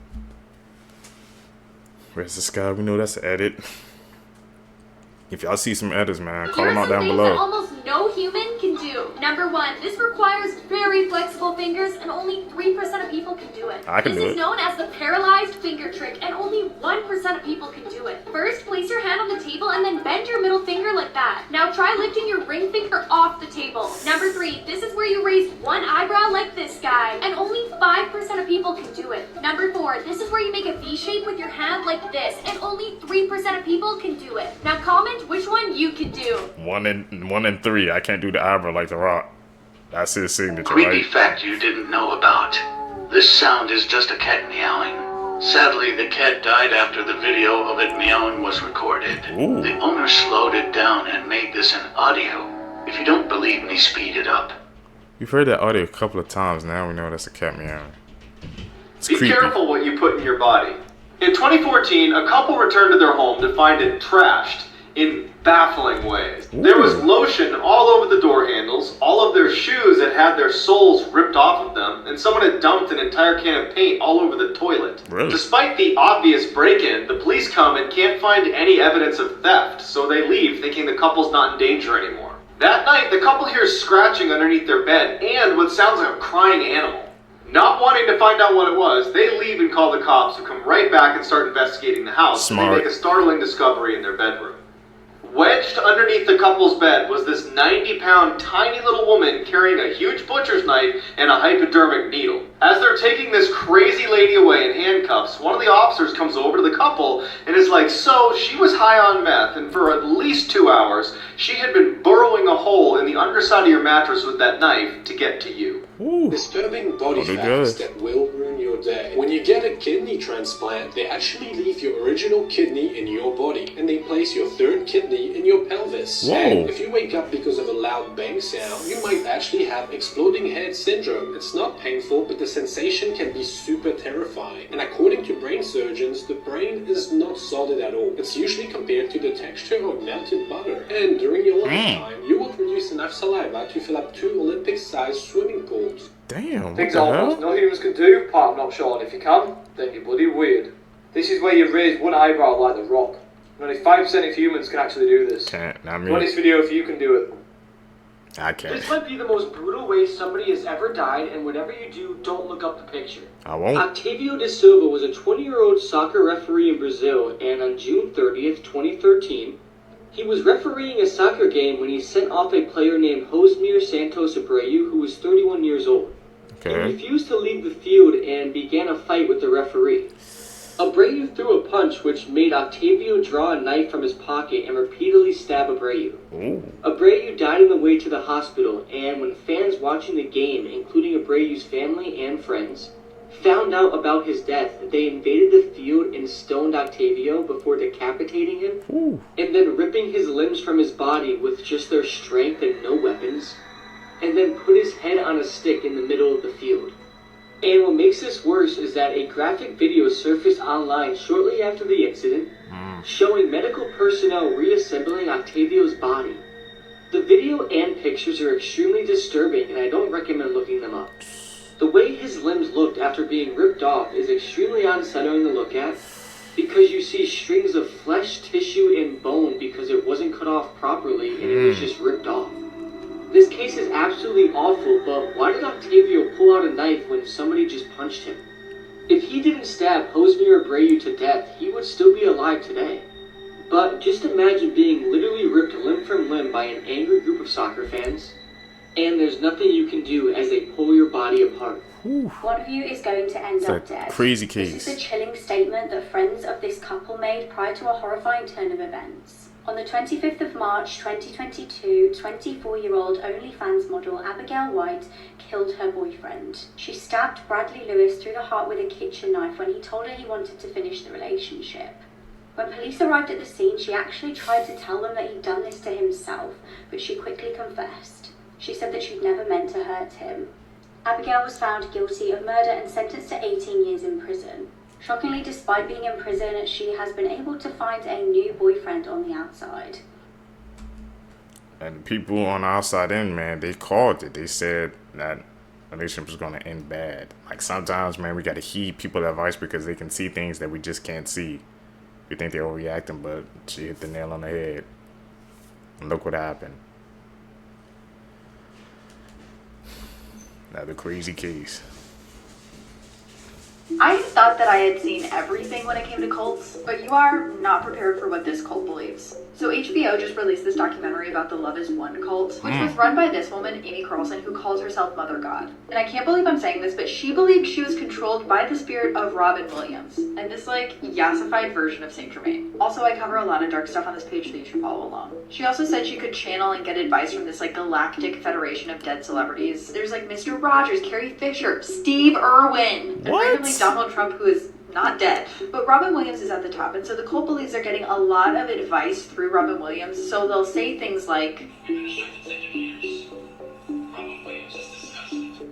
Where's the sky? We know that's an edit. If y'all see some edits, man, call them out down below. That almost no human can do. Number 1, this requires very flexible fingers, and only 3% of people can do it. I can do it. This is known as the paralyzed finger trick, and only 1% of people can do it. First, place your hand on the table and then bend your middle finger like that. Now try lifting your ring finger off the table. Number 3, this is where you raise one eyebrow like this guy, and only 5% of people can do it. Number 4, this is where you make a V shape with your hand like this, and only 3% 3% of people can do it. Now comment which one you could do. 1 in 3. I can't do the eyebrow like The Rock. That's his signature, Creepy right? fact you didn't know about. This sound is just a cat meowing. Sadly, the cat died after the video of it meowing was recorded. Ooh. The owner slowed it down and made this an audio. If you don't believe me, speed it up. We've heard that audio a couple of times. Now we know that's a cat meowing. It's Be creepy. careful what you put in your body. In 2014, a couple returned to their home to find it trashed in baffling ways. There was lotion all over the door handles, all of their shoes had had their soles ripped off of them, and someone had dumped an entire can of paint all over the toilet. Really? Despite the obvious break-in, the police come and can't find any evidence of theft, so they leave thinking the couple's not in danger anymore. That night, the couple hears scratching underneath their bed and what sounds like a crying animal. Not wanting to find out what it was, they leave and call the cops, who come right back and start investigating the house. Smart. And they make a startling discovery in their bedroom. Wedged underneath the couple's bed was this 90-pound tiny little woman carrying a huge butcher's knife and a hypodermic needle. As they're taking this crazy lady away in handcuffs, one of the officers comes over to the couple and is like, so she was high on meth, and for at least 2 hours, she had been burrowing a hole in the underside of your mattress with that knife to get to you. Disturbing body facts that will ruin your day. When you get a kidney transplant, they actually leave your original kidney in your body, and they place your third kidney in your pelvis. Whoa. And if you wake up because of a loud bang sound, you might actually have exploding head syndrome. It's not painful, but the sensation can be super terrifying. And according to brain surgeons, the brain is not solid at all. It's usually compared to the texture of melted butter. And during your lifetime, you will produce enough saliva to fill up 2 Olympic-sized swimming pools. Damn, what Things the almost hell? no humans can do, apart from not showing. If you can, then you're bloody weird. This is where you raise one eyebrow like The Rock. And only 5% of humans can actually do this. Can't, not Run me. this video if you can do it. I can't. This might be the most brutal way somebody has ever died, and whenever you do, don't look up the picture. I won't. Octavio de Silva was a 20-year-old soccer referee in Brazil, and on June 30th, 2013, he was refereeing a soccer game when he sent off a player named Josmir Santos Abreu, who was 31 years old. He refused to leave the field and began a fight with the referee. Abreu threw a punch which made Octavio draw a knife from his pocket and repeatedly stab Abreu. Abreu died on the way to the hospital, and when fans watching the game, including Abreu's family and friends, found out about his death, they invaded the field and stoned Octavio before decapitating him, and then ripping his limbs from his body with just their strength and no weapons, and then put his head on a stick in the middle of the field. And what makes this worse is that a graphic video surfaced online shortly after the incident, showing medical personnel reassembling Octavio's body. The video and pictures are extremely disturbing, and I don't recommend looking them up. The way his limbs looked after being ripped off is extremely unsettling to look at, because you see strings of flesh, tissue, and bone because it wasn't cut off properly and it was just ripped off. This case is absolutely awful, but why did Octavio pull out a knife when somebody just punched him? If he didn't stab Josmir Abreu to death, he would still be alive today. But just imagine being literally ripped limb from limb by an angry group of soccer fans, and there's nothing you can do as they pull your body apart. One of you is going to end It's up a dead. crazy This case. is the chilling statement that friends of this couple made prior to a horrifying turn of events. On the 25th of March 2022, 24-year-old OnlyFans model Abigail White killed her boyfriend. She stabbed Bradley Lewis through the heart with a kitchen knife when he told her he wanted to finish the relationship. When police arrived at the scene, she actually tried to tell them that he'd done this to himself, but she quickly confessed. She said that she'd never meant to hurt him. Abigail was found guilty of murder and sentenced to 18 years in prison. Shockingly, despite being in prison, she has been able to find a new boyfriend on the outside. And people on the outside in, man, they called it. They said that relationship was going to end bad. Like, sometimes, man, we got to heed people advice because they can see things that we just can't see. We think they're overreacting, but she hit the nail on the head. And look what happened. Another crazy case. I thought that I had seen everything when it came to cults, but you are not prepared for what this cult believes. So HBO just released this documentary about the Love is One cult, which was run by this woman, Amy Carlson, who calls herself Mother God. And I can't believe I'm saying this, but she believed she was controlled by the spirit of Robin Williams, and this like yassified version of Saint Germain. Also, I cover a lot of dark stuff on this page, so you should follow along. She also said she could channel and get advice from this like galactic federation of dead celebrities. There's like Mr. Rogers, Carrie Fisher, Steve Irwin, and randomly Donald Trump, who is not dead. But Robin Williams is at the top, and so the cult believes they're getting a lot of advice through Robin Williams, so they'll say things like,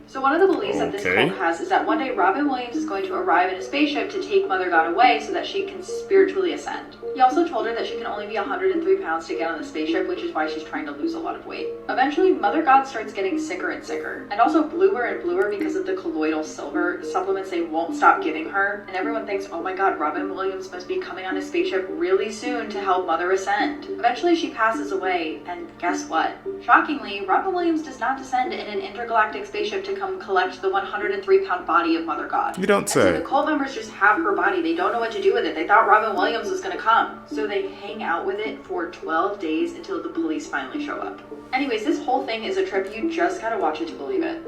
so one of the beliefs that this cult has is that one day Robin Williams is going to arrive in a spaceship to take Mother God away so that she can spiritually ascend. He also told her that she can only be 103 pounds to get on the spaceship, which is why she's trying to lose a lot of weight. Eventually, Mother God starts getting sicker and sicker, and also bluer and bluer because of the colloidal silver supplements they won't stop giving her, and everyone thinks, oh my god, Robin Williams must be coming on a spaceship really soon to help Mother ascend. Eventually, she passes away, and guess what? Shockingly, Robin Williams does not descend in an intergalactic spaceship to come collect the 103-pound body of Mother God. You don't say. So the cult members just have her body. They don't know what to do with it. They thought Robin Williams was going to come. So they hang out with it for 12 days until the police finally show up. Anyways, this whole thing is a trip. You just gotta watch it to believe it.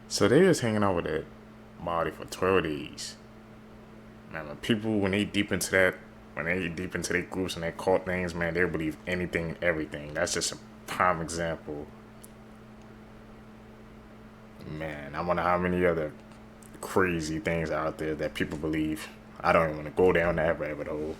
So they was hanging out with that body for 12 days. Man, when people, when they deep into their groups and their cult things, man, they believe anything, everything. That's just a prime example. Man, I wonder how many other crazy things out there that people believe. I don't even want to go down that rabbit hole.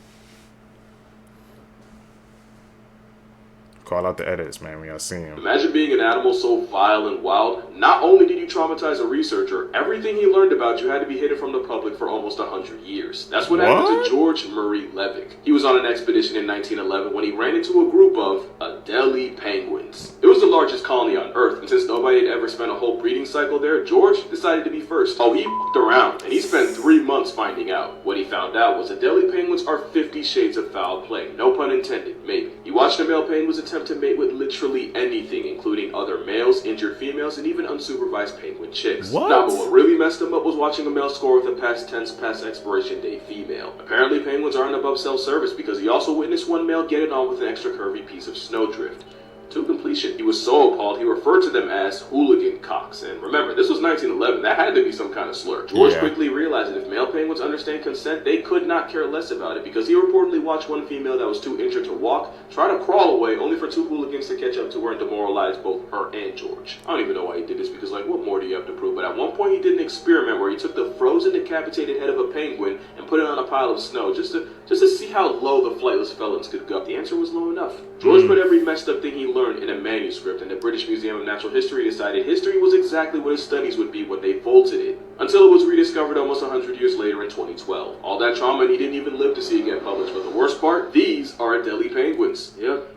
Call out the editors, man, when y'all see him. Imagine being an animal so vile and wild. Not only did you traumatize a researcher, everything he learned about you had to be hidden from the public for almost 100 years. That's what happened to George Murray Levick. He was on an expedition in 1911 when he ran into a group of Adelie penguins. It was the largest colony on Earth, and since nobody had ever spent a whole breeding cycle there, George decided to be first. Oh, he f***ed around, and he spent 3 months finding out. What he found out was Adelie penguins are 50 shades of foul play. No pun intended, maybe. He watched the male penguins attempt to mate with literally anything, including other males, injured females, and even unsupervised penguin chicks. What? Now, but what really messed him up was watching a male score with a past tense, past expiration date female. Apparently, penguins aren't above self-service because he also witnessed one male get it on with an extra curvy piece of snowdrift. To completion, he was so appalled he referred to them as hooligan cocks. And remember, this was 1911, that had to be some kind of slur. George quickly realized that if male penguins understand consent, they could not care less about it, because he reportedly watched one female that was too injured to walk try to crawl away, only for 2 hooligans to catch up to her and demoralize both her and George. I don't even know why he did this, because like, what more do you have to prove? But at one point he did an experiment where he took the frozen decapitated head of a penguin and put it on a pile of snow just to see how low the flightless felons could go. The answer was low enough. George put every messed up thing he learned in a manuscript, and the British Museum of Natural History decided history was exactly what his studies would be when they vaulted it, until it was rediscovered almost 100 years later in 2012. All that trauma, and he didn't even live to see it get published. But the worst part, these are Adelie penguins. Yep,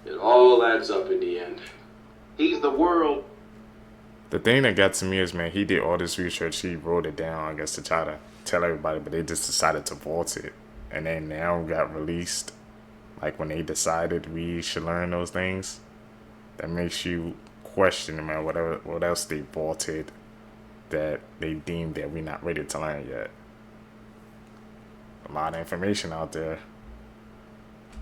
it all adds up in the end. He's the world. The thing that got to me is, man, he did all this research, he wrote it down, I guess, to try to tell everybody, but they just decided to vault it, and then now got released. Like when they decided we should learn those things, that makes you question, man, what else they vaulted that they deemed that we're not ready to learn yet. A lot of information out there.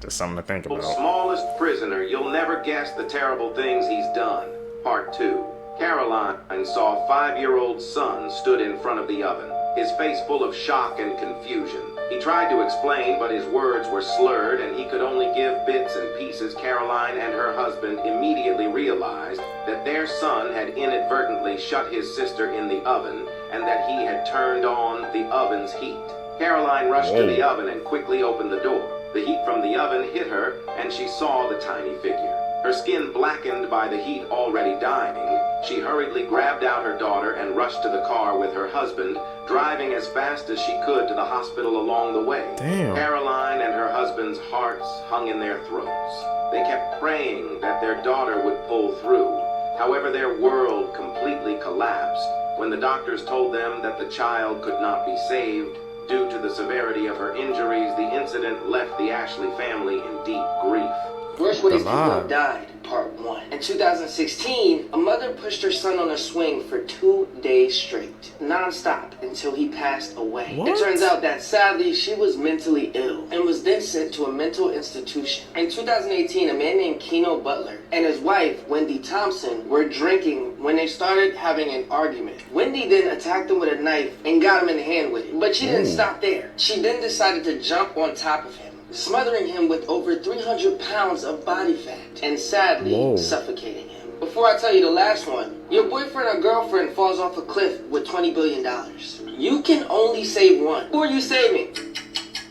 Just something to think about. Smallest prisoner, you'll never guess the terrible things he's done. Part 2. Caroline saw a 5-year-old son stood in front of the oven, his face full of shock and confusion. He tried to explain, but his words were slurred, and he could only give bits and pieces. Caroline and her husband immediately realized that their son had inadvertently shut his sister in the oven, and that he had turned on the oven's heat. Caroline rushed to the oven and quickly opened the door. The heat from the oven hit her, and she saw the tiny figure. Her skin blackened by the heat already dying, she hurriedly grabbed out her daughter and rushed to the car with her husband, driving as fast as she could to the hospital along the way. Damn. Caroline and her husband's hearts hung in their throats. They kept praying that their daughter would pull through. However, their world completely collapsed when the doctors told them that the child could not be saved. Due to the severity of her injuries, the incident left the Ashley family in deep grief. Worst ways people have died, part 1. In 2016, a mother pushed her son on a swing for 2 days straight, non-stop, until he passed away. It turns out that sadly, she was mentally ill and was then sent to a mental institution. In 2018, a man named Keno Butler and his wife, Wendy Thompson, were drinking when they started having an argument. Wendy then attacked him with a knife and got him in the hand with it. But she didn't stop there. She then decided to jump on top of him, smothering him with over 300 pounds of body fat and sadly suffocating him. Before I tell you the last one, your boyfriend or girlfriend falls off a cliff with $20 billion. You can only save one. Who are you saving?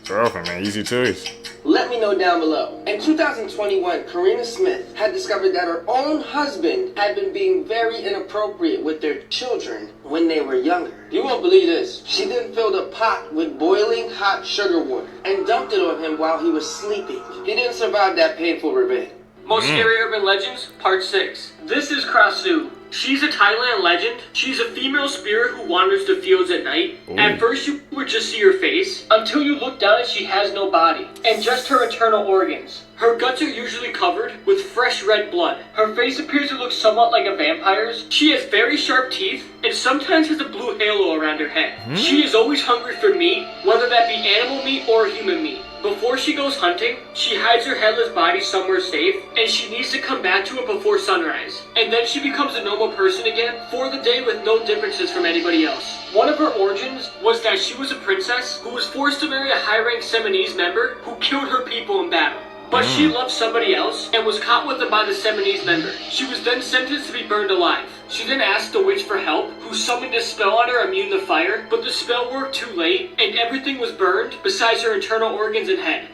Girlfriend, man, easy choice. Let me know down below. In 2021, Karina Smith had discovered that her own husband had been being very inappropriate with their children when they were younger. You won't believe this. She then filled a pot with boiling hot sugar water and dumped it on him while he was sleeping. He didn't survive that painful revenge. Most Scary Urban Legends, Part 6. This is Krasue. She's a Thailand legend. She's a female spirit who wanders the fields at night. At first you would just see her face, until you look down and she has no body, and just her internal organs. Her guts are usually covered with fresh red blood. Her face appears to look somewhat like a vampire's. She has very sharp teeth, and sometimes has a blue halo around her head. She is always hungry for meat, whether that be animal meat or human meat. Before she goes hunting, she hides her headless body somewhere safe, and she needs to come back to it before sunrise. And then she becomes a normal person again for the day with no differences from anybody else. One of her origins was that she was a princess who was forced to marry a high-ranked Seminese member who killed her people in battle. But she loved somebody else and was caught with them by the Seminese member. She was then sentenced to be burned alive. She then asked the witch for help, who summoned a spell on her immune to fire, but the spell worked too late, and everything was burned besides her internal organs and head.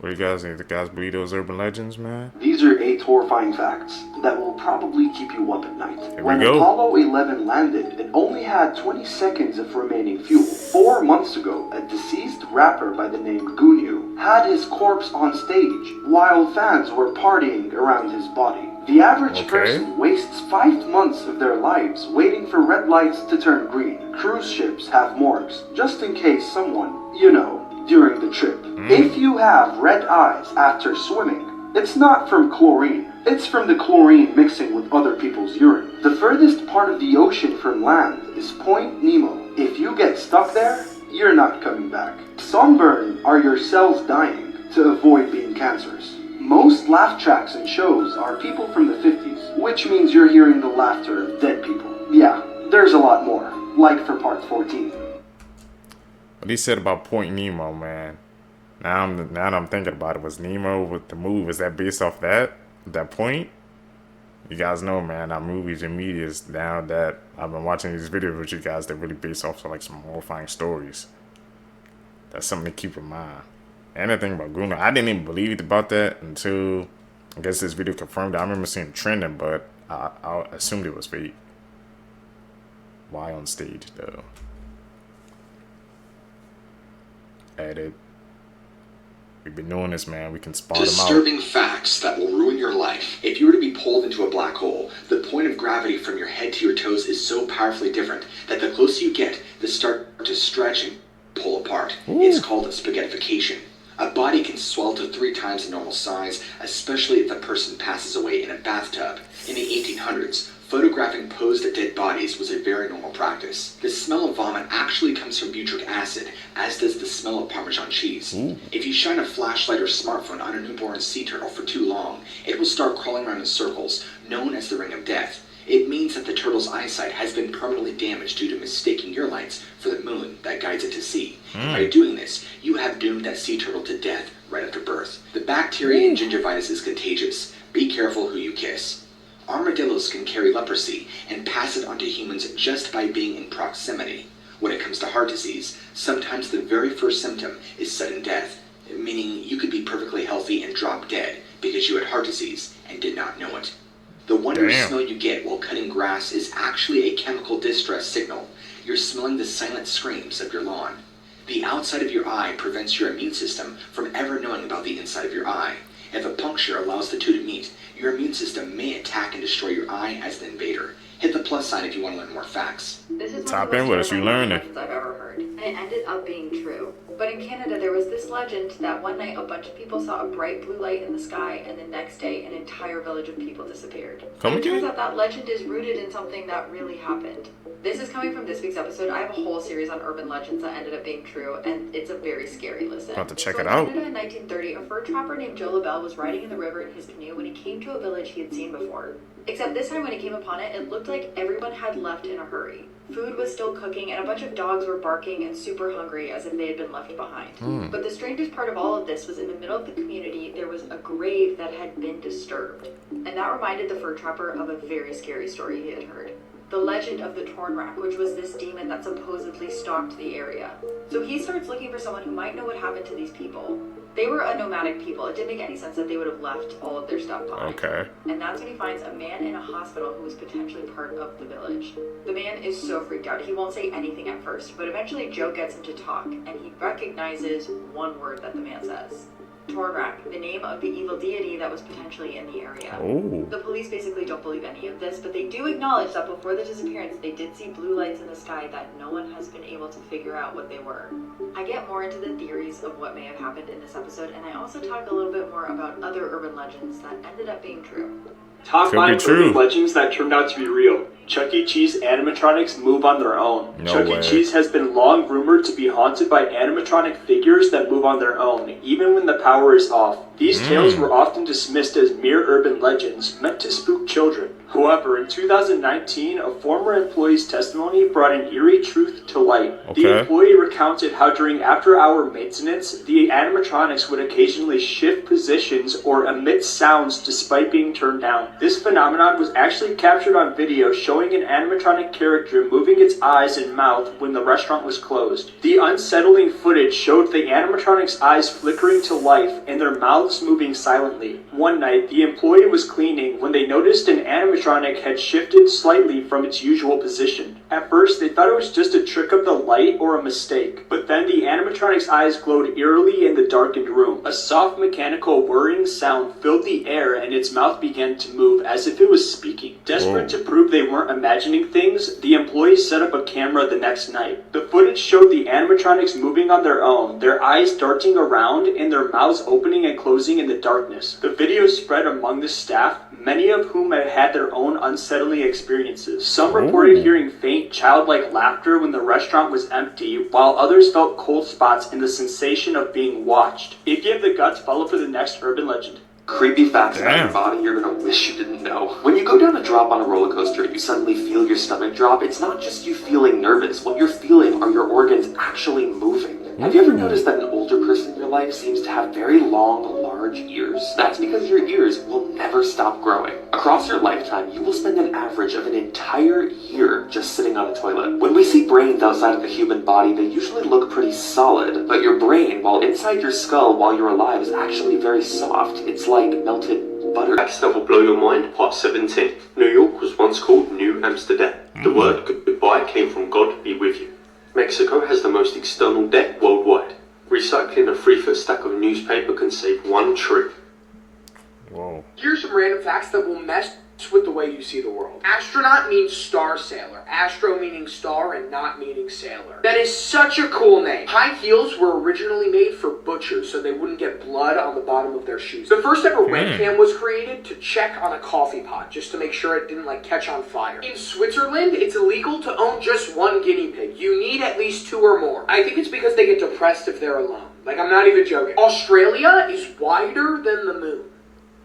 What do you guys think? The guys believe those urban legends, man? These are 8 horrifying facts that will probably keep you up at night. When go. Apollo 11 landed, it only had 20 seconds of remaining fuel. 4 months ago, a deceased rapper by the name Gunyu had his corpse on stage while fans were partying around his body. The average person wastes 5 months of their lives waiting for red lights to turn green. Cruise ships have morgues, just in case someone, you know, during the trip. If you have red eyes after swimming, it's not from chlorine. It's from the chlorine mixing with other people's urine. The furthest part of the ocean from land is Point Nemo. If you get stuck there, you're not coming back. Sunburn are your cells dying to avoid being cancerous. Most laugh tracks and shows are people from the 50s, which means you're hearing the laughter of dead people. Yeah, there's a lot more, like for part 14. What he said about Point Nemo, man. Now I'm thinking about it. Was Nemo with the movie? Is that based off that point? You guys know, man, our movies and medias now that I've been watching these videos with you guys, they're really based off of like some horrifying stories. That's something to keep in mind. Anything about Gruner, I didn't even believe about that until I guess this video confirmed it. I remember seeing it trending, but I assumed it was fake. Why on stage though? Edit. We've been doing this, man. We can spot them out. Disturbing facts that will ruin your life. If you were to be pulled into a black hole, the point of gravity from your head to your toes is so powerfully different that the closer you get, they start to stretch and pull apart. It's called spaghettification. A body can swell to 3 times the normal size, especially if the person passes away in a bathtub. In the 1800s, photographing posed dead bodies was a very normal practice. The smell of vomit actually comes from butyric acid, as does the smell of Parmesan cheese. If you shine a flashlight or smartphone on a newborn sea turtle for too long, it will start crawling around in circles, known as the ring of death. It means that the turtle's eyesight has been permanently damaged due to mistaking your lights for the moon that guides it to sea. By doing this, you have doomed that sea turtle to death right after birth. The bacteria in gingivitis is contagious. Be careful who you kiss. Armadillos can carry leprosy and pass it onto humans just by being in proximity. When it comes to heart disease, sometimes the very first symptom is sudden death, meaning you could be perfectly healthy and drop dead because you had heart disease and did not know it. The wondrous smell you get while cutting grass is actually a chemical distress signal. You're smelling the silent screams of your lawn. The outside of your eye prevents your immune system from ever knowing about the inside of your eye. If a puncture allows the two to meet, your immune system may attack and destroy your eye as an invader. Hit the plus sign if you want to learn more facts. This is Top one of in the with us, most you learning. I've ever heard, and it ended up being true. But in Canada, there was this legend that one night a bunch of people saw a bright blue light in the sky, and the next day an entire village of people disappeared. Come It turns again? out that legend is rooted in something that really happened. This is coming from this week's episode. I have a whole series on urban legends that ended up being true, and it's a very scary listen. About to check So it out. In Canada in 1930, a fur trapper named Joe LaBelle was riding in the river in his canoe when he came to a village he had seen before. Except this time when he came upon it, it looked like everyone had left in a hurry. Food was still cooking, and a bunch of dogs were barking and super hungry as if they had been left behind. But the strangest part of all of this was in the middle of the community, there was a grave that had been disturbed. And that reminded the fur trapper of a very scary story he had heard. The legend of the Tornrak, which was this demon that supposedly stalked the area. So he starts looking for someone who might know what happened to these people. They were a nomadic people. It didn't make any sense that they would have left all of their stuff behind. Okay. And that's when he finds a man in a hospital who was potentially part of the village. The man is so freaked out. He won't say anything at first, but eventually Joe gets him to talk, and he recognizes one word that the man says. Tornrak, the name of the evil deity that was potentially in the area. Oh. The police basically don't believe any of this, but they do acknowledge that before the disappearance, they did see blue lights in the sky that no one has been able to figure out what they were. I get more into the theories of what may have happened in this episode, and I also talk a little bit more about other urban legends that ended up being true. Top 5 urban legends that turned out to be real. Chuck E. Cheese animatronics move on their own. No Chuck way. E. Cheese has been long rumored to be haunted by animatronic figures that move on their own, even when the power is off. These tales were often dismissed as mere urban legends meant to spook children. However, in 2019, a former employee's testimony brought an eerie truth to light. The employee recounted how during after-hour maintenance, the animatronics would occasionally shift positions or emit sounds despite being turned down. This phenomenon was actually captured on video showing an animatronic character moving its eyes and mouth when the restaurant was closed. The unsettling footage showed the animatronic's eyes flickering to life and their mouths moving silently. One night, the employee was cleaning when they noticed an animatronic had shifted slightly from its usual position. At first, they thought it was just a trick of the light or a mistake, but then the animatronic's eyes glowed eerily in the darkened room. A soft mechanical whirring sound filled the air and its mouth began to move as if it was speaking. Desperate to prove they weren't imagining things, the employees set up a camera the next night. The footage showed the animatronics moving on their own, their eyes darting around and their mouths opening and closing in the darkness. The video spread among the staff, many of whom had had their own unsettling experiences. Some reported hearing faint, childlike laughter when the restaurant was empty, while others felt cold spots and the sensation of being watched. If you have the guts, follow for the next urban legend. Creepy facts about your body you're gonna wish you didn't know. When you go down a drop on a roller coaster and you suddenly feel your stomach drop, it's not just you feeling nervous. What you're feeling are your organs actually moving. Have you ever noticed that an older person in your life seems to have very long, large ears? That's because your ears will never stop growing. Across your lifetime, you will spend an average of an entire year just sitting on a toilet. When we see brains outside of the human body, they usually look pretty solid, but your brain, while inside your skull while you're alive, is actually very soft. It's like melted butter. Facts that will blow your mind. Part 17. New York was once called New Amsterdam. The word goodbye came from God be with you. Mexico has the most external debt worldwide. Recycling a 3-foot stack of newspaper can save 1 tree. Whoa. Here's some random facts that will mess with the way you see the world. Astronaut means star sailor. Astro meaning star and not meaning sailor. That is such a cool name. High heels were originally made for butchers so they wouldn't get blood on the bottom of their shoes. The first ever webcam was created to check on a coffee pot just to make sure it didn't catch on fire. In Switzerland, it's illegal to own just 1 guinea pig. You need at least 2 or more. I think it's because they get depressed if they're alone. I'm not even joking. Australia is wider than the moon.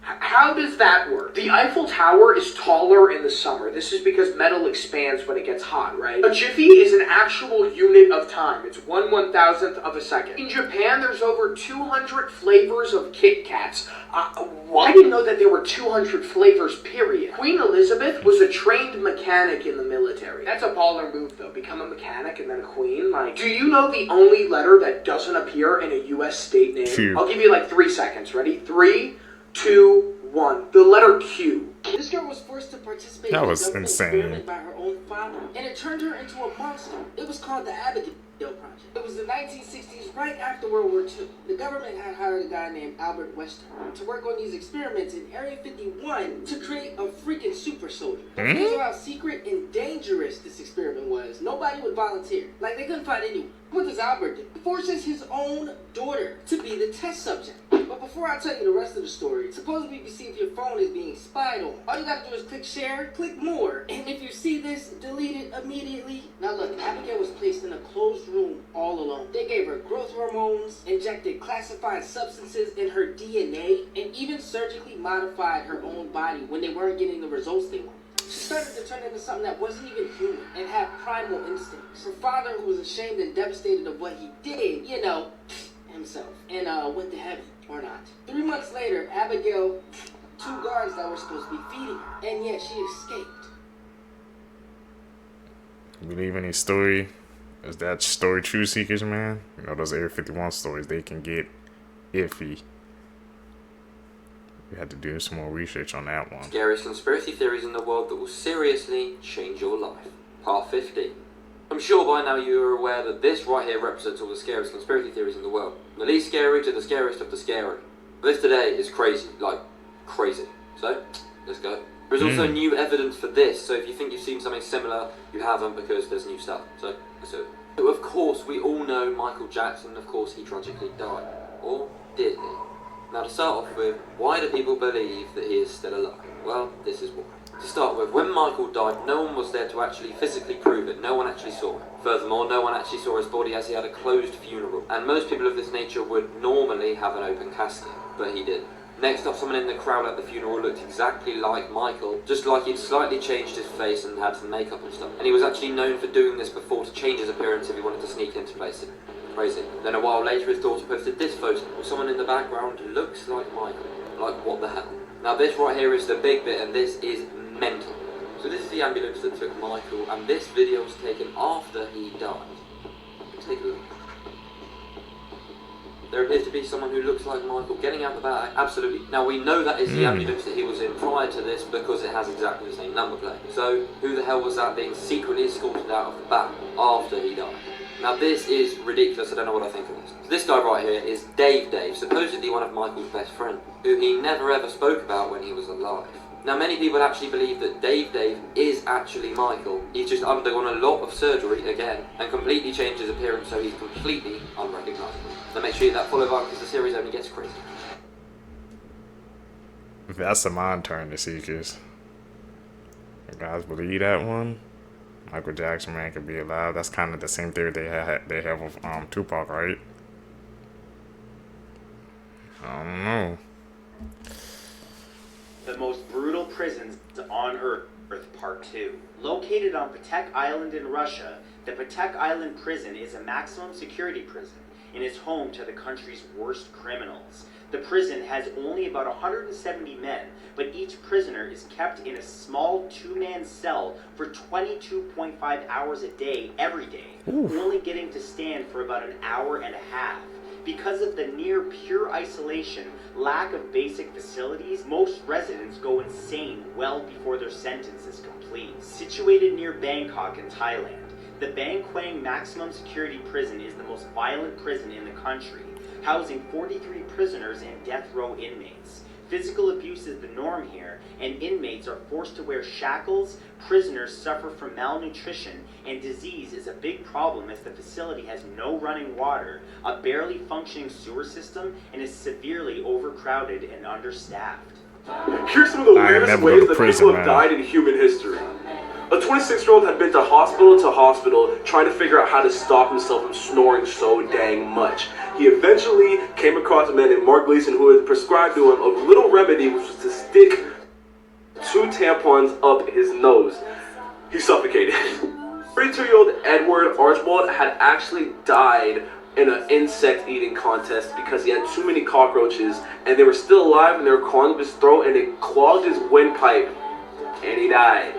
How does that work? The Eiffel Tower is taller in the summer. This is because metal expands when it gets hot, right? A jiffy is an actual unit of time. It's 1/1000th of a second. In Japan, there's over 200 flavors of Kit Kats. I didn't know that there were 200 flavors, period. Queen Elizabeth was a trained mechanic in the military. That's a baller move, though. Become a mechanic and then a queen. Do you know the only letter that doesn't appear in a U.S. state name? Q. I'll give you 3 seconds. Ready? 3, 2, 1. The letter Q. This girl was forced to participate That in a was government insane. experiment by her own father, and it turned her into a monster. It was called the Abigail Project. It was was the 1960s, right after World War II. The government had hired a guy named Albert Wester to work on these experiments in Area 51 to create a freaking super soldier. Because of how secret and dangerous this experiment was, nobody would volunteer. Like, they couldn't find anyone. What does Albert do? He forces his own daughter to be the test subject. But before I tell you the rest of the story, supposedly you can see if your phone is being spied on. All you gotta do is click share, click more, and if you see this, delete it immediately. Now look, Abigail was placed in a closed room all alone. They gave her growth hormones, injected classified substances in her DNA, and even surgically modified her own body when they weren't getting the results they wanted. She started to turn into something that wasn't even human and had primal instincts. Her father, who was ashamed and devastated of what he did, you know, himself, and went to heaven, or not. 3 months later, Abigail, 2 guards that were supposed to be feeding her, and yet she escaped. You believe any story? Is that story true, Seekers, man? You know, those Area 51 stories, they can get iffy. We had to do some more research on that one. Scariest conspiracy theories in the world that will seriously change your life. Part 15. I'm sure by now you are aware that this right here represents all the scariest conspiracy theories in the world. The least scary to the scariest of the scary. This today is crazy, like crazy. So, let's go. There's also new evidence for this, so if you think you've seen something similar, you haven't because there's new stuff. So, let's do it. So, of course, we all know Michael Jackson, of course, he tragically died. Or did he? Now, to start off with, why do people believe that he is still alive? Well, this is why. To start with, when Michael died, no one was there to actually physically prove it. No one actually saw it. Furthermore, no one actually saw his body as he had a closed funeral. And most people of this nature would normally have an open casket, but he didn't. Next up, someone in the crowd at the funeral looked exactly like Michael, just like he'd slightly changed his face and had some makeup and stuff. And he was actually known for doing this before to change his appearance if he wanted to sneak into places. Crazy. Then a while later, his daughter posted this photo of someone in the background who looks like Michael. Like, what the hell? Now, this right here is the big bit, and this is mental. So this is the ambulance that took Michael, and this video was taken after he died. Take a look. There appears to be someone who looks like Michael getting out the back. Absolutely. Now, we know that is the ambulance that he was in prior to this because it has exactly the same number plate. So, who the hell was that being secretly escorted out of the back after he died? Now, this is ridiculous. I don't know what I think of this. So this guy right here is Dave, supposedly one of Michael's best friends, who he never ever spoke about when he was alive. Now, many people actually believe that Dave is actually Michael. He's just undergone a lot of surgery again and completely changed his appearance, so he's completely unrecognizable. So make sure you hit that follow button because the series only gets crazy. That's a mind turn to Seekers. You guys believe that one? Michael Jackson, man, could be alive. That's kind of the same theory they have with Tupac, right? I don't know. The most brutal prisons on Earth, Part 2. Located on Patek Island in Russia, the Patek Island prison is a maximum security prison and is home to the country's worst criminals. The prison has only about 170 men, but each prisoner is kept in a small 2-man cell for 22.5 hours a day every day, only getting to stand for about an hour and a half. Because of the near pure isolation, lack of basic facilities, most residents go insane well before their sentence is complete. Situated near Bangkok in Thailand, the Bang Kwang Maximum Security Prison is the most violent prison in the country, housing 43 prisoners and death row inmates. Physical abuse is the norm here, and inmates are forced to wear shackles, prisoners suffer from malnutrition, and disease is a big problem as the facility has no running water, a barely functioning sewer system, and is severely overcrowded and understaffed. Here's some of the weirdest ways that people have died in human history. A 26-year-old had been to hospital trying to figure out how to stop himself from snoring so dang much. He eventually came across a man named Mark Gleason who had prescribed to him a little remedy, which was to stick 2 tampons up his nose. He suffocated. 32-year-old Edward Archibald had actually died in an insect-eating contest because he had too many cockroaches, and they were still alive and they were clawing up his throat, and it clogged his windpipe, and he died.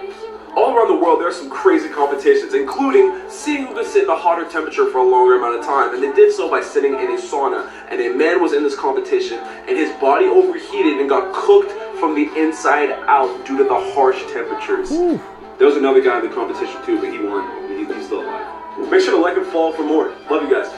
All around the world, there are some crazy competitions, including seeing who could sit in a hotter temperature for a longer amount of time, and they did so by sitting in a sauna. And a man was in this competition, and his body overheated and got cooked from the inside out due to the harsh temperatures. There was another guy in the competition too, but he won. He's still alive. Make sure to like and follow for more. Love you guys.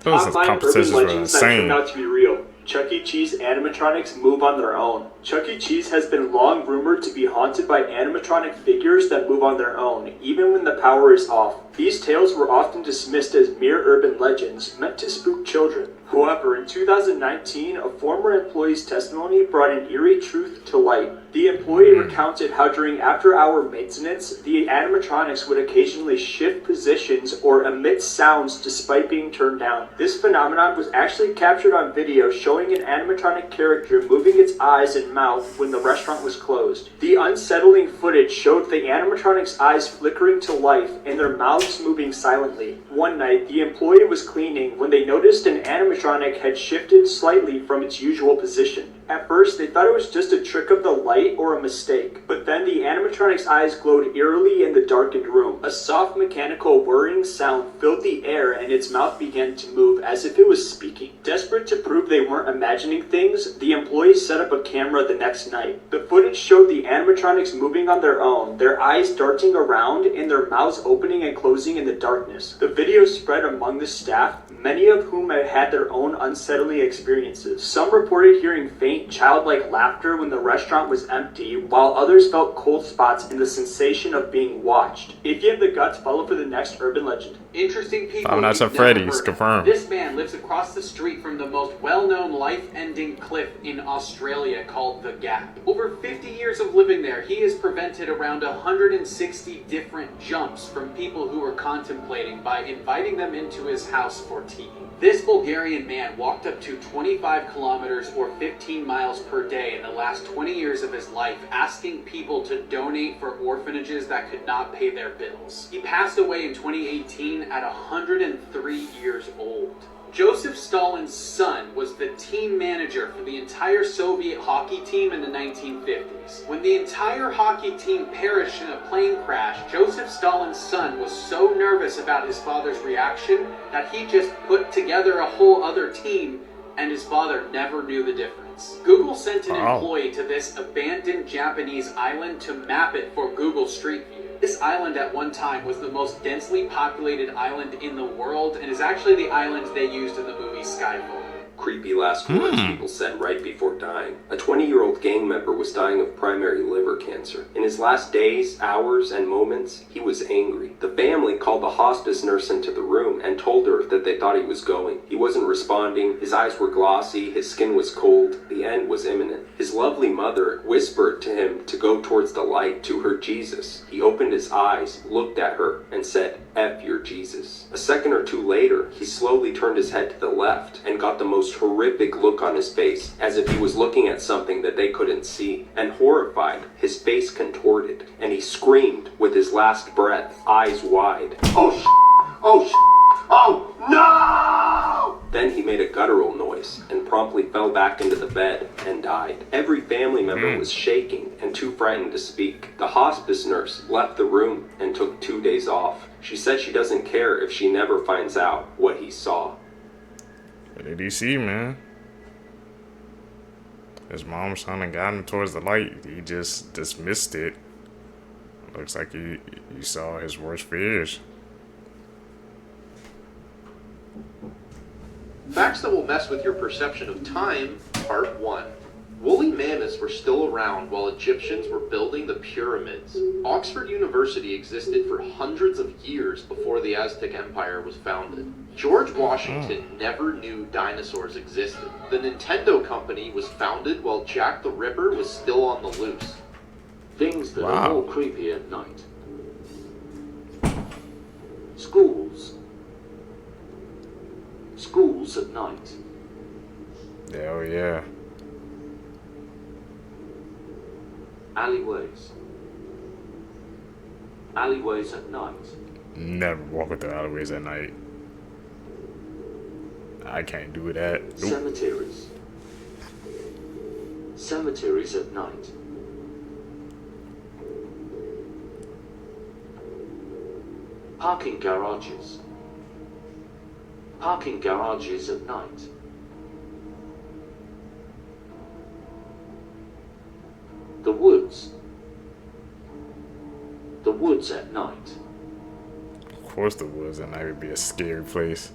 Those Top 5 urban competitions were legends that turned insane. out to be real. Chuck E. Cheese animatronics move on their own. Chuck E. Cheese has been long rumored to be haunted by animatronic figures that move on their own, even when the power is off. These tales were often dismissed as mere urban legends meant to spook children. However, in 2019, a former employee's testimony brought an eerie truth to light. The employee recounted how during after-hour maintenance, the animatronics would occasionally shift positions or emit sounds despite being turned down. This phenomenon was actually captured on video showing an animatronic character moving its eyes and mouth when the restaurant was closed. The unsettling footage showed the animatronic's eyes flickering to life and their mouths moving silently. One night, the employee was cleaning when they noticed an animatronic had shifted slightly from its usual position. At first, they thought it was just a trick of the light or a mistake, but then the animatronic's eyes glowed eerily in the darkened room. A soft mechanical whirring sound filled the air and its mouth began to move as if it was speaking. Desperate to prove they weren't imagining things, the employees set up a camera the next night. The footage showed the animatronics moving on their own, their eyes darting around and their mouths opening and closing in the darkness. The video spread among the staff, many of whom had had their own unsettling experiences. Some reported hearing faint childlike laughter when the restaurant was empty, while others felt cold spots in the sensation of being watched. If you have the guts, follow for the next urban legend. Interesting people. Five Nights you've at never Freddy's, heard of. confirmed. This man lives across the street from the most well-known life-ending cliff in Australia called The Gap. Over 50 years of living there, he has prevented around 160 different jumps from people who were contemplating by inviting them into his house for tea. This Bulgarian man walked up to 25 kilometers or 15 miles per day in the last 20 years of his life, asking people to donate for orphanages that could not pay their bills. He passed away in 2018 at 103 years old. Joseph Stalin's son was the team manager for the entire Soviet hockey team in the 1950s. When the entire hockey team perished in a plane crash, Joseph Stalin's son was so nervous about his father's reaction that he just put together a whole other team, and his father never knew the difference. Google sent an employee to this abandoned Japanese island to map it for Google Street View. This island at one time was the most densely populated island in the world and is actually the island they used in the movie Skyfall. Creepy last words people said right before dying. A 20-year-old gang member was dying of primary liver cancer. In his last days, hours, and moments, he was angry. The family called the hospice nurse into the room and told her that they thought he was going. He wasn't responding, his eyes were glossy, his skin was cold, the end was imminent. His lovely mother whispered to him to go towards the light, to her Jesus. He opened his eyes, looked at her, and said, "F your Jesus." A second or two later, he slowly turned his head to the left and got the most horrific look on his face, as if he was looking at something that they couldn't see. And horrified, his face contorted, and he screamed with his last breath, eyes wide, "Oh sh*! Oh sh*! Oh no!" Then he made a guttural noise and promptly fell back into the bed and died. Every family member was shaking and too frightened to speak. The hospice nurse left the room and took 2 days off. She said she doesn't care if she never finds out what he saw. What did he see, man? His mom was trying to guide him towards the light. He just dismissed it. Looks like he saw his worst fears. Facts that will mess with your perception of time, Part 1. Woolly mammoths were still around while Egyptians were building the pyramids. Oxford University existed for hundreds of years before the Aztec Empire was founded. George Washington never knew dinosaurs existed. The Nintendo company was founded while Jack the Ripper was still on the loose. Things that are more creepy at night. Schools. Schools at night. Hell yeah. Alleyways. Alleyways at night. Never walking through alleyways at night. I can't do that. Nope. Cemeteries. Cemeteries at night. Parking garages. Parking garages at night. The woods. The woods at night. Of course the woods at night would be a scary place.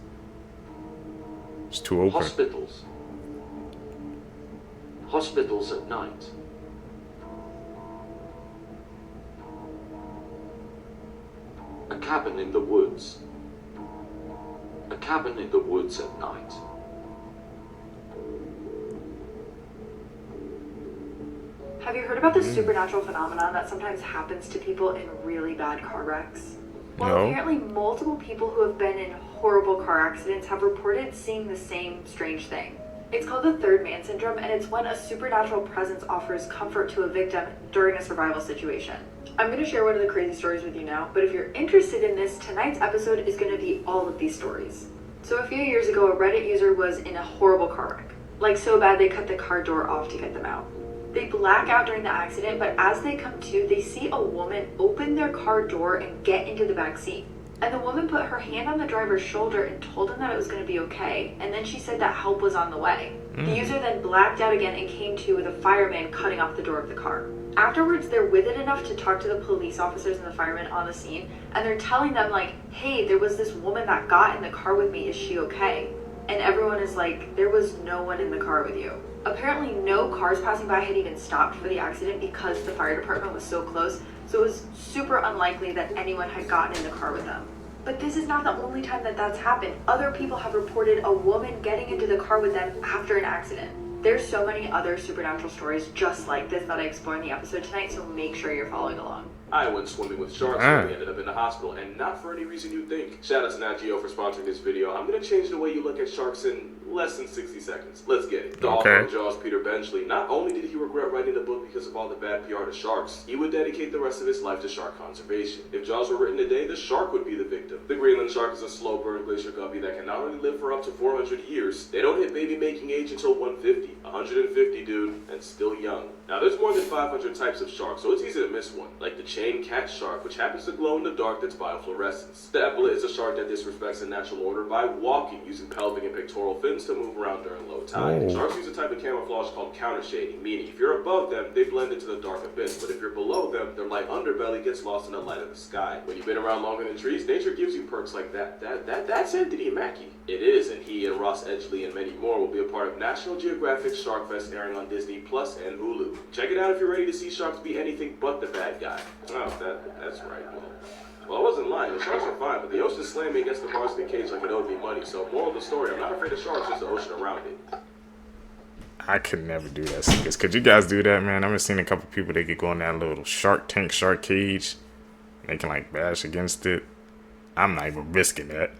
It's too open. Hospitals. Hospitals at night. A cabin in the woods. A cabin in the woods at night. Have you heard about this supernatural phenomenon that sometimes happens to people in really bad car wrecks? Well, No. apparently multiple people who have been in horrible car accidents have reported seeing the same strange thing. It's called the third man syndrome, and it's when a supernatural presence offers comfort to a victim during a survival situation. I'm going to share one of the crazy stories with you now, but if you're interested in this, tonight's episode is going to be all of these stories. So a few years ago, a Reddit user was in a horrible car wreck. Like so bad they cut the car door off to get them out. They black out during the accident, but as they come to, they see a woman open their car door and get into the back seat. And the woman put her hand on the driver's shoulder and told him that it was going to be okay, and then she said that help was on the way. The user then blacked out again and came to with a fireman cutting off the door of the car. Afterwards, they're with it enough to talk to the police officers and the firemen on the scene, and they're telling them like, hey, there was this woman that got in the car with me, is she okay? And everyone is like, there was no one in the car with you. Apparently no cars passing by had even stopped for the accident because the fire department was so close, so it was super unlikely that anyone had gotten in the car with them. But this is not the only time that that's happened. Other people have reported a woman getting into the car with them after an accident. There's so many other supernatural stories just like this that I explore in the episode tonight, so make sure you're following along. I went swimming with sharks and we ended up in the hospital, and not for any reason you'd think. Shout out to Nat Geo for sponsoring this video. I'm gonna change the way you look at sharks in less than 60 seconds. Let's get it. The author of Jaws, Peter Benchley, not only did he regret writing the book because of all the bad PR to sharks, he would dedicate the rest of his life to shark conservation. If Jaws were written today, the shark would be the victim. The Greenland shark is a slow burn glacier guppy that can not only live for up to 400 years, they don't hit baby making age until 150. 150, dude, and still young. Now, there's more than 500 types of sharks, so it's easy to miss one, like the chain cat shark, which happens to glow in the dark that's biofluorescence. The epaulet is a shark that disrespects the natural order by walking, using pelvic and pectoral fins to move around during low tide. Sharks use a type of camouflage called countershading, meaning if you're above them, they blend into the dark abyss, but if you're below them, their light underbelly gets lost in the light of the sky. When you've been around longer than trees, nature gives you perks like that. That's Anthony Mackie. It is, and he and Ross Edgley and many more will be a part of National Geographic Shark Fest airing on Disney Plus and Hulu. Check it out if you're ready to see sharks be anything but the bad guy. Oh, that's right. Well, I wasn't lying. The sharks are fine, but the ocean slammed me against the bars in the cage like it owed me money. So, moral of the story, I'm not afraid of sharks, just the ocean around it. I could never do that. Because could you guys do that, man? I've been seeing a couple people, they could go in that little shark cage. They can like bash against it. I'm not even risking that.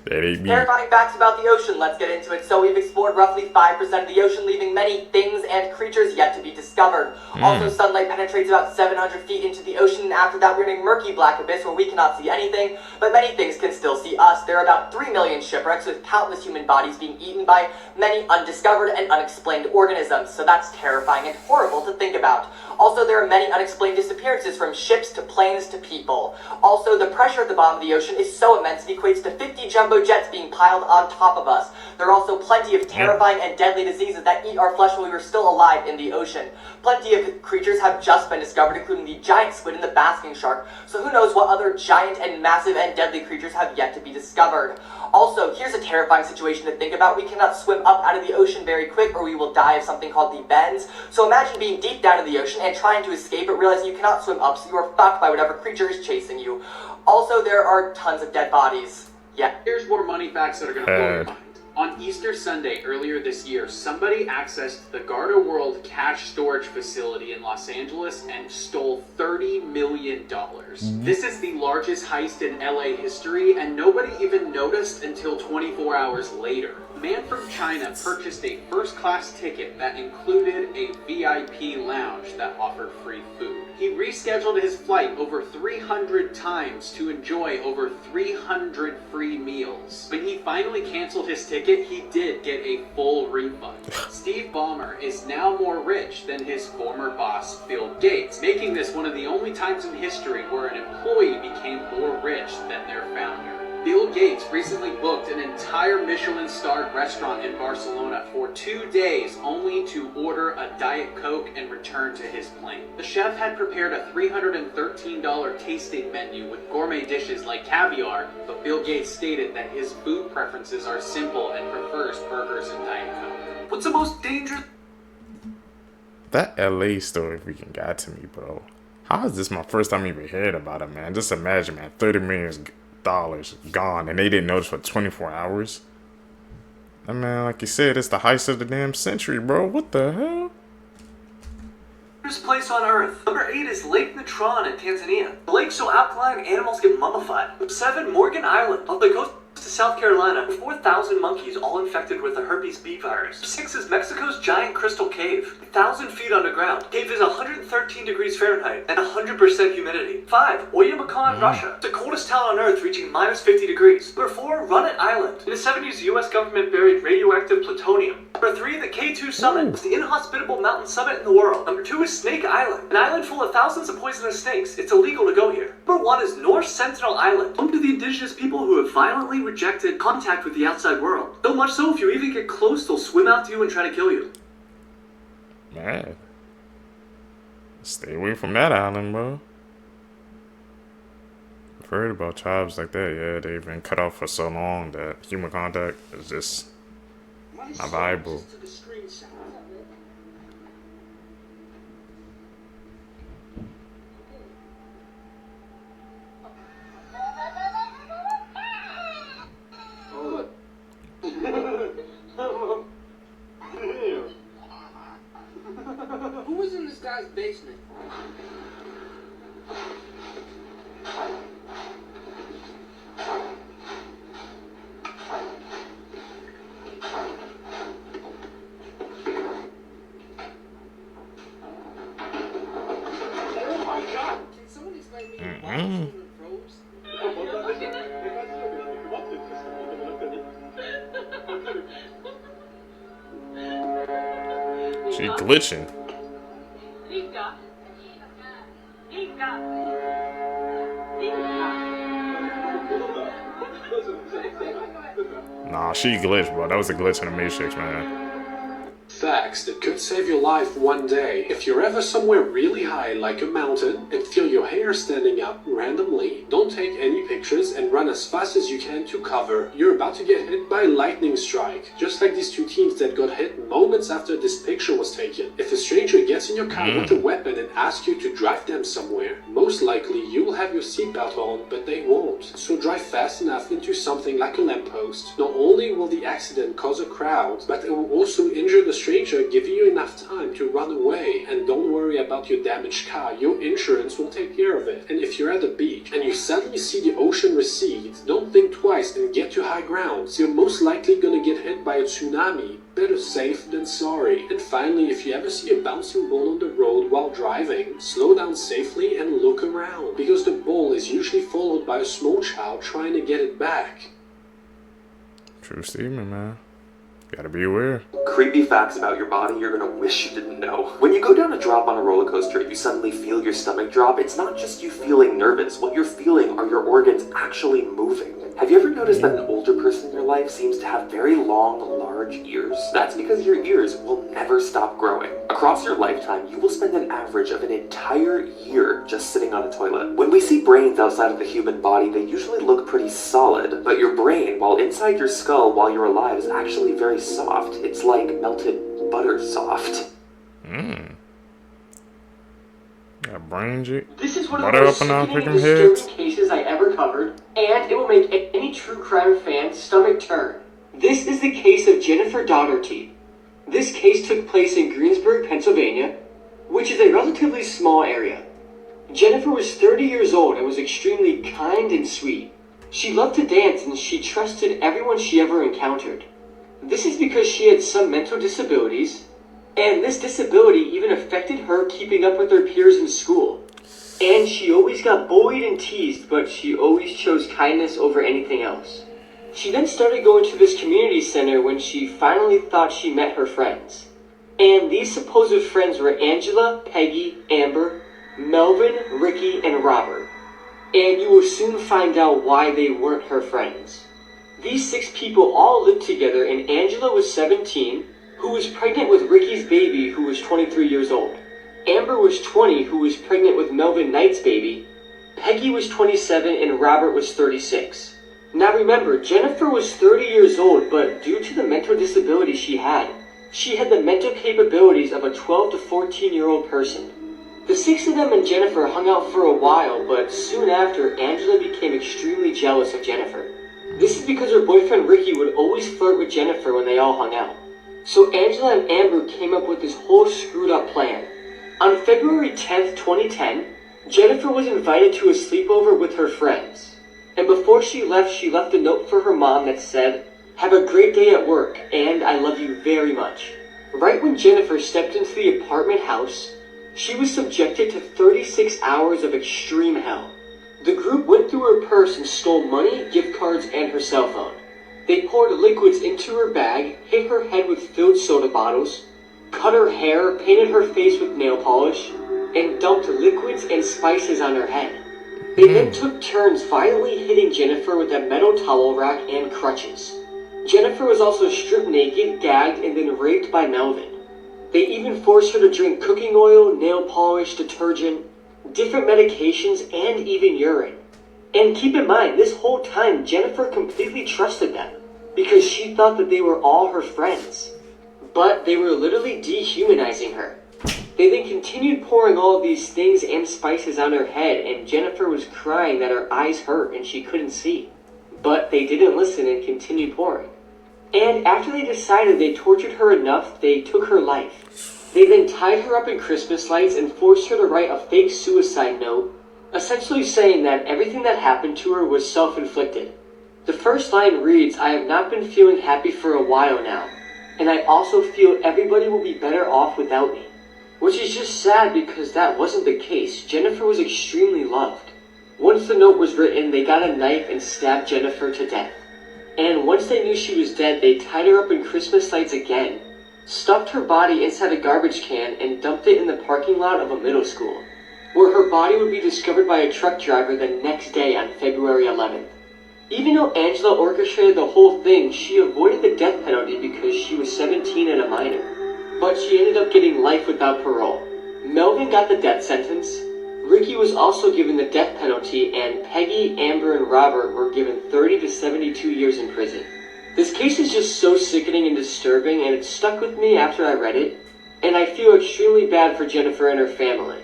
Terrifying facts about the ocean, let's get into it. So we've explored roughly 5% of the ocean, leaving many things and creatures yet to be discovered. Also, sunlight penetrates about 700 feet into the ocean, and after that we're in a murky black abyss where we cannot see anything, but many things can still see us. There are about 3 million shipwrecks, with countless human bodies being eaten by many undiscovered and unexplained organisms, so that's terrifying and horrible to think about. Also, there are many unexplained disappearances, from ships to planes to people. Also, the pressure at the bottom of the ocean is so immense it equates to 50 jumbo jets being piled on top of us. There are also plenty of terrifying and deadly diseases that eat our flesh while we are still alive in the ocean. Plenty of creatures have just been discovered, including the giant squid and the basking shark, so who knows what other giant and massive and deadly creatures have yet to be discovered. Also, here's a terrifying situation to think about. We cannot swim up out of the ocean very quick or we will die of something called the bends. So imagine being deep down in the ocean and trying to escape, but realizing you cannot swim up, so you are fucked by whatever creature is chasing you. Also, there are tons of dead bodies. Yeah. Here's more money facts that are going to blow your mind. On Easter Sunday earlier this year, somebody accessed the Garda World cash storage facility in Los Angeles and stole $30 million. This is the largest heist in LA history, and nobody even noticed until 24 hours later. A man from China purchased a first-class ticket that included a VIP lounge that offered free food. He rescheduled his flight over 300 times to enjoy over 300 free meals. When he finally canceled his ticket, he did get a full refund. Steve Ballmer is now more rich than his former boss, Bill Gates, making this one of the only times in history where an employee became more rich than their founder. Bill Gates recently booked an entire Michelin-starred restaurant in Barcelona for 2 days only to order a Diet Coke and return to his plane. The chef had prepared a $313 tasting menu with gourmet dishes like caviar, but Bill Gates stated that his food preferences are simple and prefers burgers and Diet Coke. What's the most dangerous? That LA story freaking got to me, bro. How is this my first time even hearing about it, man? Just imagine, man, $30 million gone, and they didn't notice for 24 hours. I mean, like you said, it's the heist of the damn century, bro. What the hell? Place on Earth. Number 8 is Lake Natron in Tanzania. The lake's so alkaline, animals get mummified. 7, Morgan Island, off the coast to South Carolina. 4,000 monkeys all infected with the herpes B virus. 6 is Mexico's giant crystal cave, 1,000 feet underground. Cave is 113 degrees Fahrenheit and 100% humidity. 5, Oymyakon, Russia, the coldest town on Earth, reaching minus 50 degrees. Number 4, Runit Island. In the 70s, the U.S. government buried radioactive plutonium. Number 3, the K2 Summit. It's the inhospitable mountain summit in the world. Number 2 is Snake Island, an island full of thousands of poisonous snakes. It's illegal to go here. Number 1 is North Sentinel Island, home to the indigenous people who have violently rejected contact with the outside world. So much so, if you even get close, they'll swim out to you and try to kill you. Man, stay away from that island, bro. I've heard about tribes like that. Yeah, they've been cut off for so long that human contact is just not viable. Who was in this guy's basement? Oh my god! Can someone explain me why children froze? She glitching. Nah, she glitched, bro. That was a glitch in the Matrix, man. Facts that could save your life one day. If you're ever somewhere really high, like a mountain, and feel your hair standing up randomly, don't take any pictures and run as fast as you can to cover. You're about to get hit by a lightning strike, just like these 2 teens that got hit moments after this picture was taken. If a stranger gets in your car with a weapon and asks you to drive them somewhere, most likely you will have your seatbelt on, but they won't. So drive fast enough into something like a lamppost. Not only will the accident cause a crowd, but it will also injure the stranger, giving you enough time to run away. And don't worry about your damaged car, your insurance will take care of it. And if you're at the beach and you suddenly see the ocean recede, don't think twice and get to high ground. You're most likely gonna get hit by a tsunami. Better safe than sorry. And finally, if you ever see a bouncing ball on the road while driving, slow down safely and look around, because the ball is usually followed by a small child trying to get it back. True statement, man. Gotta be aware. Creepy facts about your body you're gonna wish you didn't know. When you go down a drop on a roller coaster and you suddenly feel your stomach drop, it's not just you feeling nervous. What you're feeling are your organs actually moving. Have you ever noticed that an older person in your life seems to have very long, large ears? That's because your ears will never stop growing. Across your lifetime, you will spend an average of an entire year just sitting on a toilet. When we see brains outside of the human body, they usually look pretty solid, but your brain, while inside your skull while you're alive, is actually very soft. It's like melted butter soft. Got brain juice. This is one of Butter the most up and down, sickening pick and 'em heads. disturbing cases I ever covered, and it will make any true crime fan's stomach turn. This is the case of Jennifer Daugherty. This case took place in Greensburg, Pennsylvania, which is a relatively small area. Jennifer was 30 years old and was extremely kind and sweet. She loved to dance and she trusted everyone she ever encountered. This is because she had some mental disabilities, and this disability even affected her keeping up with her peers in school. And she always got bullied and teased, but she always chose kindness over anything else. She then started going to this community center when she finally thought she met her friends. And these supposed friends were Angela, Peggy, Amber, Melvin, Ricky, and Robert. and you will soon find out why they weren't her friends. These 6 people all lived together, and Angela was 17, who was pregnant with Ricky's baby, who was 23 years old. Amber was 20, who was pregnant with Melvin Knight's baby. Peggy was 27, and Robert was 36. Now remember, Jennifer was 30 years old, but due to the mental disability she had the mental capabilities of a 12 to 14-year-old person. The 6 of them and Jennifer hung out for a while, but soon after, Angela became extremely jealous of Jennifer. This is because her boyfriend Ricky would always flirt with Jennifer when they all hung out. So Angela and Amber came up with this whole screwed up plan. On February 10th, 2010, Jennifer was invited to a sleepover with her friends. And before she left a note for her mom that said, "Have a great day at work, and I love you very much." Right when Jennifer stepped into the apartment house, she was subjected to 36 hours of extreme hell. The group went through her purse and stole money, gift cards, and her cell phone. They poured liquids into her bag, hit her head with filled soda bottles, cut her hair, painted her face with nail polish, and dumped liquids and spices on her head. They then took turns violently hitting Jennifer with a metal towel rack and crutches. Jennifer was also stripped naked, gagged, and then raped by Melvin. They even forced her to drink cooking oil, nail polish, detergent, different medications, and even urine. And keep in mind, this whole time, Jennifer completely trusted them, because she thought that they were all her friends. But they were literally dehumanizing her. They then continued pouring all of these things and spices on her head, and Jennifer was crying that her eyes hurt and she couldn't see. But they didn't listen and continued pouring. And after they decided they tortured her enough, they took her life. They then tied her up in Christmas lights and forced her to write a fake suicide note, essentially saying that everything that happened to her was self-inflicted. The first line reads, "I have not been feeling happy for a while now, and I also feel everybody will be better off without me." Which is just sad because that wasn't the case. Jennifer was extremely loved. Once the note was written, they got a knife and stabbed Jennifer to death. And once they knew she was dead, they tied her up in Christmas lights again, stuffed her body inside a garbage can, and dumped it in the parking lot of a middle school, where her body would be discovered by a truck driver the next day on February 11th. Even though Angela orchestrated the whole thing, she avoided the death penalty because she was 17 and a minor. But she ended up getting life without parole. Melvin got the death sentence, Ricky was also given the death penalty, and Peggy, Amber, and Robert were given 30 to 72 years in prison. This case is just so sickening and disturbing, and it stuck with me after I read it, and I feel extremely bad for Jennifer and her family.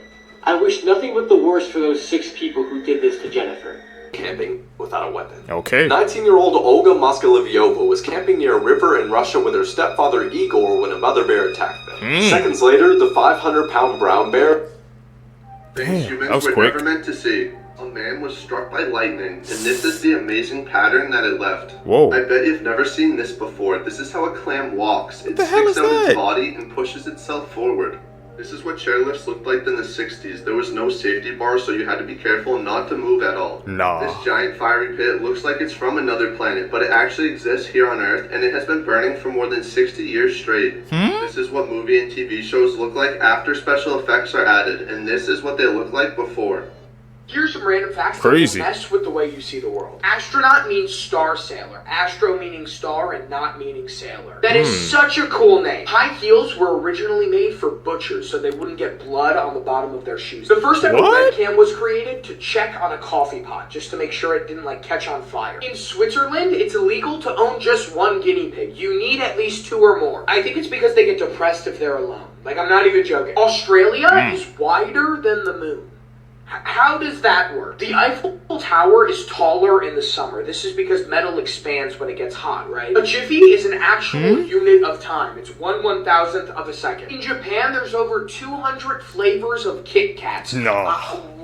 I wish nothing but the worst for those 6 people who did this to Jennifer. Camping without a weapon. Okay. 19-year-old Olga Moskalivyova was camping near a river in Russia with her stepfather Igor when a mother bear attacked them. Seconds later, the 500-pound brown bear... Things humans were never meant to see. A man was struck by lightning, and this is the amazing pattern that it left. Whoa. I bet you've never seen this before. This is how a clam walks. It sticks out its body and pushes itself forward. This is what chairlifts looked like in the 60s. There was no safety bar, so you had to be careful not to move at all. Nah. This giant fiery pit looks like it's from another planet, but it actually exists here on Earth, and it has been burning for more than 60 years straight. This is what movie and TV shows look like after special effects are added, and this is what they look like before. Here's some random facts Crazy. that will mess with the way you see the world. Astronaut means star sailor. Astro meaning star and not meaning sailor. That is such a cool name. High heels were originally made for butchers so they wouldn't get blood on the bottom of their shoes. The first ever webcam was created to check on a coffee pot just to make sure it didn't catch on fire. In Switzerland, it's illegal to own just one guinea pig. You need at least 2 or more. I think it's because they get depressed if they're alone. I'm not even joking. Australia is wider than the moon. How does that work? The Eiffel Tower is taller in the summer. This is because metal expands when it gets hot, right? A jiffy is an actual unit of time. It's 1/1000th of a second. In Japan, there's over 200 flavors of Kit Kats. No.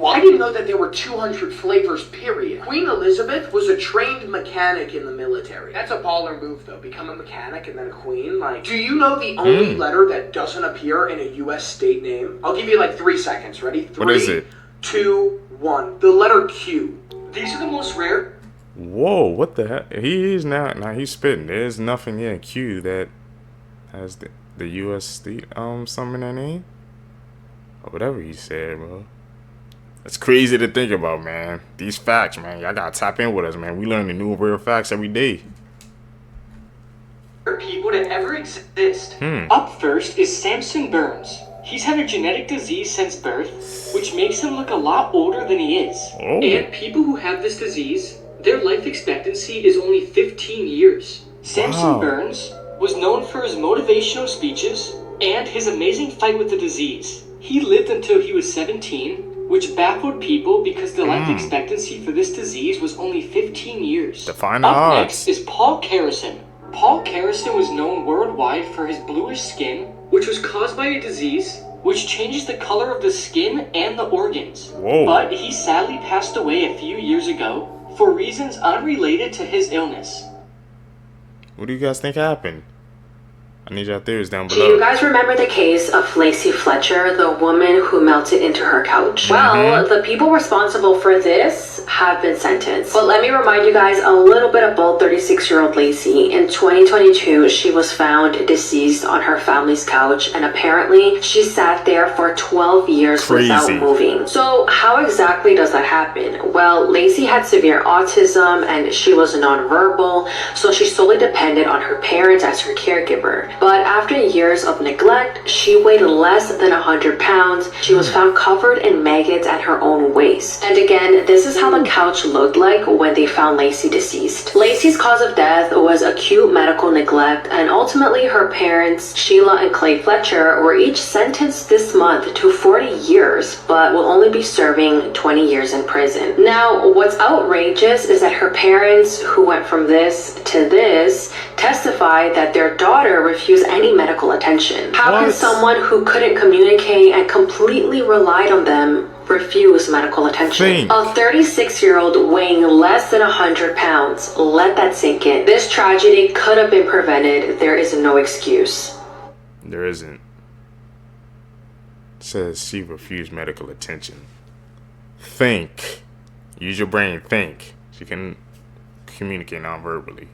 I didn't know that there were 200 flavors, period. Queen Elizabeth was a trained mechanic in the military. That's a baller move, though. Become a mechanic and then a queen. Do you know the only letter that doesn't appear in a U.S. state name? I'll give you 3 seconds. Ready? 3, What is it? 2, 1. The letter Q. These are the most rare. Whoa, what the heck? He's not. Now he's spitting. There's nothing in Q that has the U.S. state something in their name or whatever he said, bro. It's crazy to think about, man. These facts, man. Y'all gotta tap in with us, man. We learn the new real facts every day. People to ever exist. Up first is Samson Burns. He's had a genetic disease since birth, which makes him look a lot older than he is. Oh. And people who have this disease, their life expectancy is only 15 years. Samson Burns was known for his motivational speeches and his amazing fight with the disease. He lived until he was 17, which baffled people because the life expectancy for this disease was only 15 years. Define the Up odds. next is Paul Carrison. Paul Carrison was known worldwide for his bluish skin, which was caused by a disease which changes the color of the skin and the organs. Whoa. But he sadly passed away a few years ago for reasons unrelated to his illness. What do you guys think happened? I need your theories down Do below. you guys remember the case of Lacy Fletcher, the woman who melted into her couch? Well, the people responsible for this have been sentenced. But let me remind you guys a little bit about 36-year-old Lacy. In 2022, she was found deceased on her family's couch, and apparently she sat there for 12 years without moving. So how exactly does that happen? Well, Lacy had severe autism and she was nonverbal, so she solely depended on her parents as her caregiver. But after years of neglect, she weighed less than 100 pounds. She was found covered in maggots at her own waist. And again, this is how the couch looked like when they found Lacy deceased. Lacy's cause of death was acute medical neglect, and ultimately her parents, Sheila and Clay Fletcher, were each sentenced this month to 40 years, but will only be serving 20 years in prison. Now, what's outrageous is that her parents, who went from this to this, testified that their daughter refused any medical attention. How can someone who couldn't communicate and completely relied on them refuse medical attention? A 36-year-old weighing less than 100 pounds. Let that sink in. This tragedy could have been prevented. There is no excuse. There isn't. It says she refused medical attention. Think. Use your brain. Think. She can communicate non-verbally.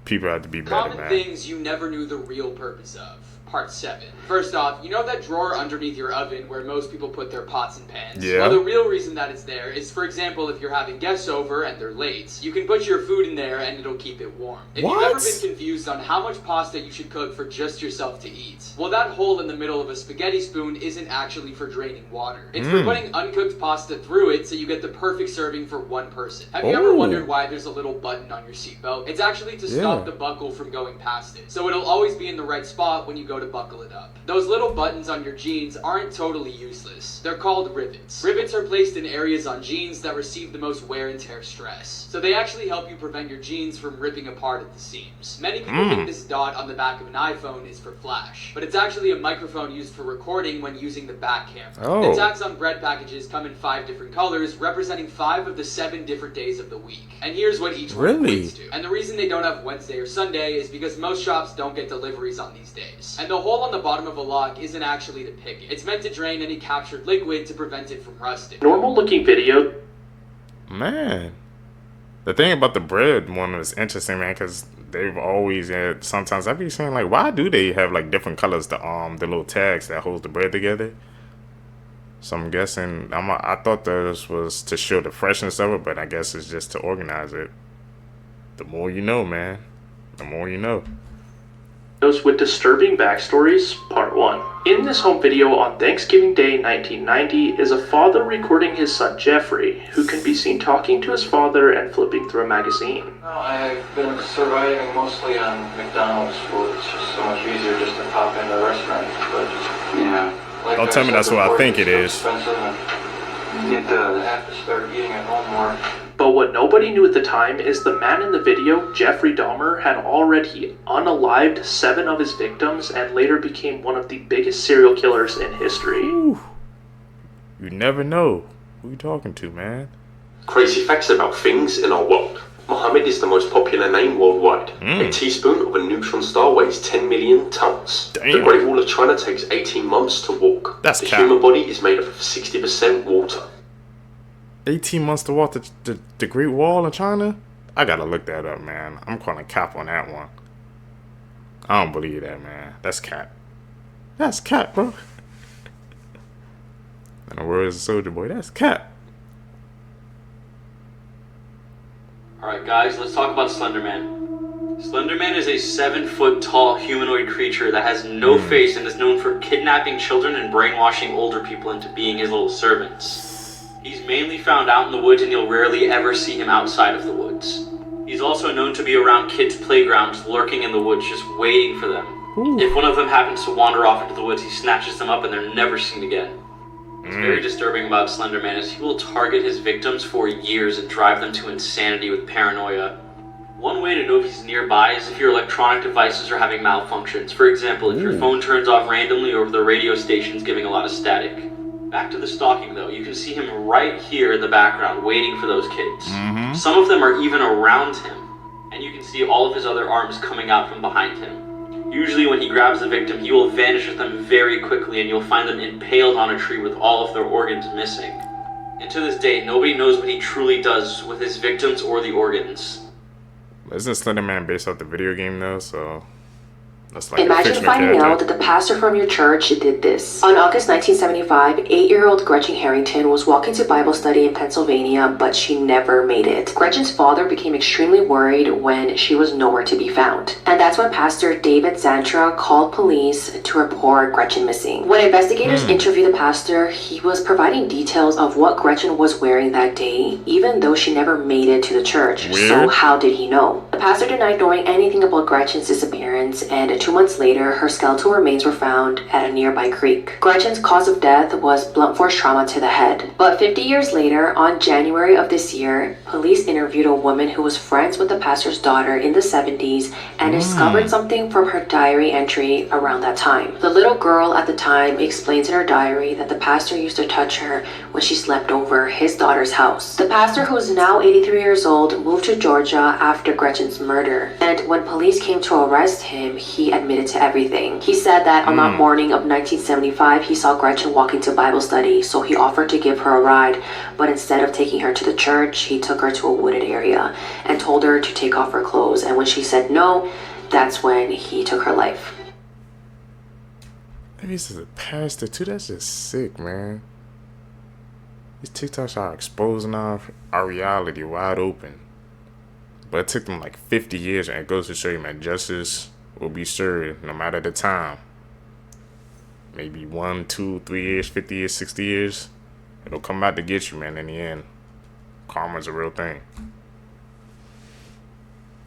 People have to be better, Common man. things you never knew the real purpose of. Part 7. First off, you know that drawer underneath your oven where most people put their pots and pans? Yeah. Well, the real reason that it's there is, for example, if you're having guests over and they're late, you can put your food in there and it'll keep it warm. If you've ever been confused on how much pasta you should cook for just yourself to eat, well, that hole in the middle of a spaghetti spoon isn't actually for draining water. It's for putting uncooked pasta through it so you get the perfect serving for one person. Have you ever wondered why there's a little button on your seatbelt? It's actually to stop the buckle from going past it, so it'll always be in the right spot when you go to buckle it up. Those little buttons on your jeans aren't totally useless. They're called rivets. Rivets are placed in areas on jeans that receive the most wear and tear stress. So they actually help you prevent your jeans from ripping apart at the seams. Many people think this dot on the back of an iPhone is for flash, but it's actually a microphone used for recording when using the back camera. The tags on bread packages come in 5 different colors, representing 5 of the 7 different days of the week. And here's what each one equates to. And the reason they don't have Wednesday or Sunday is because most shops don't get deliveries on these days. And the hole on the bottom of a lock isn't actually to pick it. It's meant to drain any captured liquid to prevent it from rusting. Normal looking video. Man. The thing about the bread one was interesting, man, because they've always had, sometimes I be saying, like, why do they have, like, different colors, the little tags that hold the bread together? So I'm guessing, I thought this was to show the freshness of it, but I guess it's just to organize it. The more you know, man. The more you know. With disturbing backstories, part 1. In this home video on Thanksgiving Day 1990 is a father recording his son Jeffrey, who can be seen talking to his father and flipping through a magazine. I've been surviving mostly on McDonald's food. It's just so much easier just to pop into a restaurant. But yeah, like don't tell me that's what I think it is. Expensive and you have to start eating at home more. But what nobody knew at the time is the man in the video, Jeffrey Dahmer, had already unalived 7 of his victims and later became one of the biggest serial killers in history. Ooh. You never know who you talking to, man. Crazy facts about things in our world. Mohammed is the most popular name worldwide. A teaspoon of a neutron star weighs 10 million tons. Damn. The Great Wall of China takes 18 months to walk. That's the cap. human body is made up of 60% water. 18 months to walk the Great Wall of China? I gotta look that up, man. I'm calling cap on that one. I don't believe that, man. That's cap. That's cap, bro. And the words of Soldier Boy. That's cap. Alright guys, let's talk about Slender Man. Slender Man is a 7-foot tall humanoid creature that has no face and is known for kidnapping children and brainwashing older people into being his little servants. He's mainly found out in the woods and you'll rarely ever see him outside of the woods. He's also known to be around kids' playgrounds, lurking in the woods, just waiting for them. If one of them happens to wander off into the woods, he snatches them up and they're never seen again. What's very disturbing about Slender Man is he will target his victims for years and drive them to insanity with paranoia. One way to know if he's nearby is if your electronic devices are having malfunctions. For example, if your phone turns off randomly or if the radio station's giving a lot of static. Back to the stalking though, you can see him right here in the background waiting for those kids. Some of them are even around him, and you can see all of his other arms coming out from behind him. Usually when he grabs the victim, he will vanish with them very quickly and you'll find them impaled on a tree with all of their organs missing. And to this day, nobody knows what he truly does with his victims or the organs. Isn't Slender Man based off the video game though? So that's like Imagine finding out that the pastor from your church did this. On August 1975, 8-year-old Gretchen Harrington was walking to Bible study in Pennsylvania, but she never made it. Gretchen's father became extremely worried when she was nowhere to be found. And that's when Pastor David Zantra called police to report Gretchen missing. When investigators interviewed the pastor, he was providing details of what Gretchen was wearing that day, even though she never made it to the church. Weird. So how did he know? The pastor denied knowing anything about Gretchen's disappearance, and 2 months later, her skeletal remains were found at a nearby creek. Gretchen's cause of death was blunt force trauma to the head. But 50 years later, on January of this year, police interviewed a woman who was friends with the pastor's daughter in the 70s and discovered something from her diary entry around that time. The little girl at the time explains in her diary that the pastor used to touch her when she slept over his daughter's house. The pastor, who is now 83 years old, moved to Georgia after Gretchen's murder. And when police came to arrest him, he admitted to everything. He said that on that morning of 1975, he saw Gretchen walking to Bible study, so he offered to give her a ride, but instead of taking her to the church, he took her to a wooded area and told her to take off her clothes, and when she said no, that's when he took her life. Maybe this is a pastor too. That's just sick, man. These TikToks are exposing our reality wide open. But it took them like 50 years, and it goes to show you, man, justice will be served no matter the time. Maybe 1, 2, 3 years, 50 years, 60 years. It'll come out to get you, man, in the end. Karma's a real thing.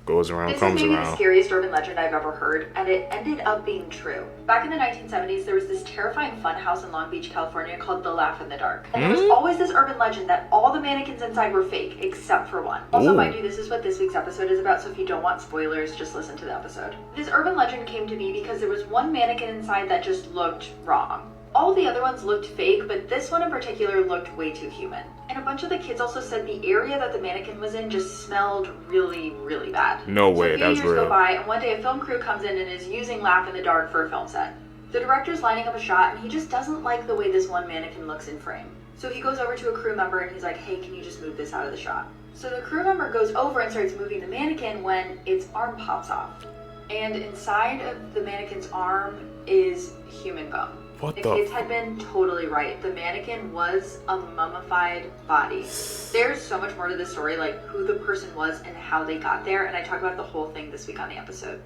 Goes around, This is comes maybe the around. scariest urban legend I've ever heard, and it ended up being true. Back in the 1970s, there was this terrifying fun house in Long Beach, California called The Laugh in the Dark. And there was always this urban legend that all the mannequins inside were fake, except for one. Also, mind you, this is what this week's episode is about, so if you don't want spoilers, just listen to the episode. This urban legend came to be because there was one mannequin inside that just looked wrong. All the other ones looked fake, but this one in particular looked way too human. And a bunch of the kids also said the area that the mannequin was in just smelled really, really bad. No way, so that's years go real. by, and one day a film crew comes in and is using Laugh in the Dark for a film set. The director's lining up a shot, and he just doesn't like the way this one mannequin looks in frame. So he goes over to a crew member and he's like, hey, can you just move this out of the shot? So the crew member goes over and starts moving the mannequin when its arm pops off. And inside of the mannequin's arm is human bone. What the the kids had been totally right. The mannequin was a mummified body. There's so much more to this story, like who the person was and how they got there, and I talk about the whole thing this week on the episode.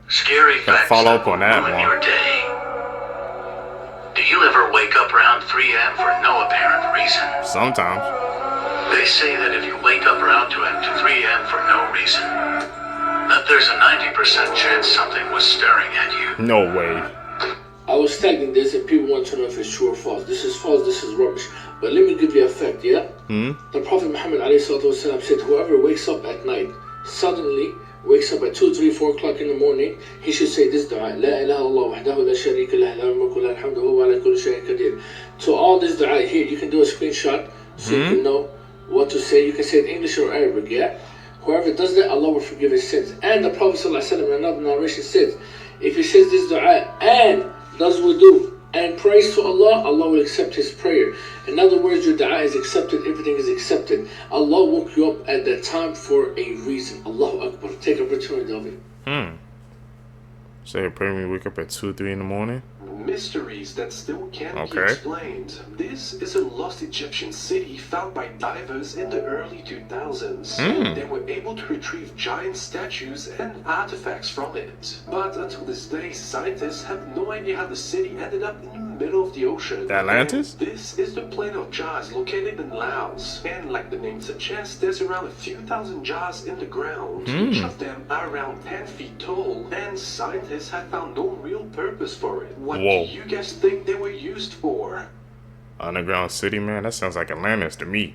Scary Gotta facts follow up on that ruin one. your day. Do you ever wake up around 3 a.m. for no apparent reason? Sometimes. They say that if you wake up around 3 a.m. for no reason, that there's a 90% chance something was staring at you. No way. I was tagging this and people want to know if it's true or false. This is false, this is rubbish. But let me give you a fact, yeah? The Prophet Muhammad ﷺ said, whoever wakes up at night, suddenly wakes up at 2, 3, 4 o'clock in the morning, he should say this dua, La ilaha illallah wahdahu la sharika lah, lahul mulku wa lahul hamdu wa huwa ala kulli shay'in qadir. So all this dua here, you can do a screenshot so you can know what to say. You can say it in English or Arabic, yeah? Whoever does that, Allah will forgive his sins. And the Prophet ﷺ in another narration said, if he says this dua and does wudu and prays to Allah, Allah will accept his prayer. In other words, your dua is accepted, everything is accepted. Allah woke you up at that time for a reason. Allahu Akbar. Take opportunity of it. So you probably wake up at 2 or 3 in the morning? Mysteries that still can't be explained. This is a lost Egyptian city found by divers in the early 2000s. They were able to retrieve giant statues and artifacts from it. But until this day, scientists have no idea how the city ended up in the middle of the ocean. Atlantis? And this is the plain of jars located in Laos. And like the name suggests, there's around a few thousand jars in the ground. Each of them are around 10 feet tall. And scientists have found no real purpose for it. What do you guys think they were used for? Underground city, man? That sounds like Atlantis to me.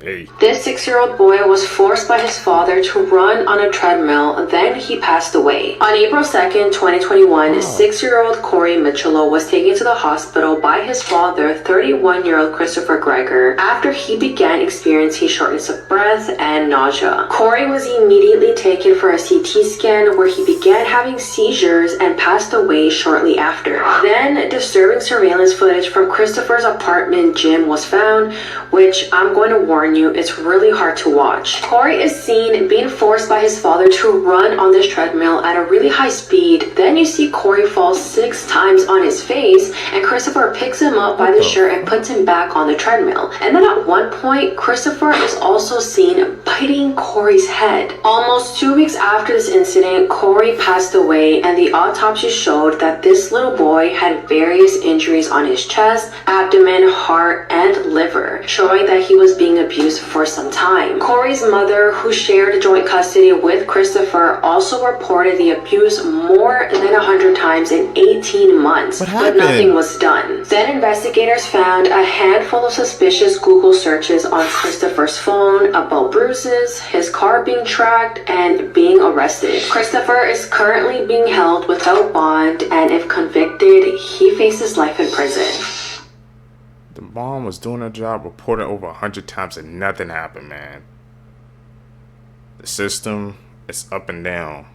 Hey. This 6-year-old boy was forced by his father to run on a treadmill, then he passed away. On April 2nd, 2021, 6-year-old Corey Mitchell was taken to the hospital by his father, 31-year-old Christopher Greger, after he began experiencing shortness of breath and nausea. Corey was immediately taken for a CT scan where he began having seizures and passed away shortly after. Then, disturbing surveillance footage from Christopher's apartment gym was found, which I'm going to warn you, it's really hard to watch. Corey is seen being forced by his father to run on this treadmill at a really high speed. Then you see Corey fall 6 times on his face, and Christopher picks him up by the shirt and puts him back on the treadmill. And then at one point, Christopher is also seen biting Corey's head. Almost 2 weeks after this incident, Corey passed away, and the autopsy showed that this little boy had various injuries on his chest, abdomen, heart, and liver, showing that he was being abused for some time. Corey's mother, who shared joint custody with Christopher, also reported the abuse more than 100 times in 18 months, but nothing was done. Then investigators found a handful of suspicious Google searches on Christopher's phone about bruises, his car being tracked, and being arrested. Christopher is currently being held without bond, and if convicted, he faces life in prison. The mom was doing her job, reporting over 100 times, and nothing happened, man. The system is up and down.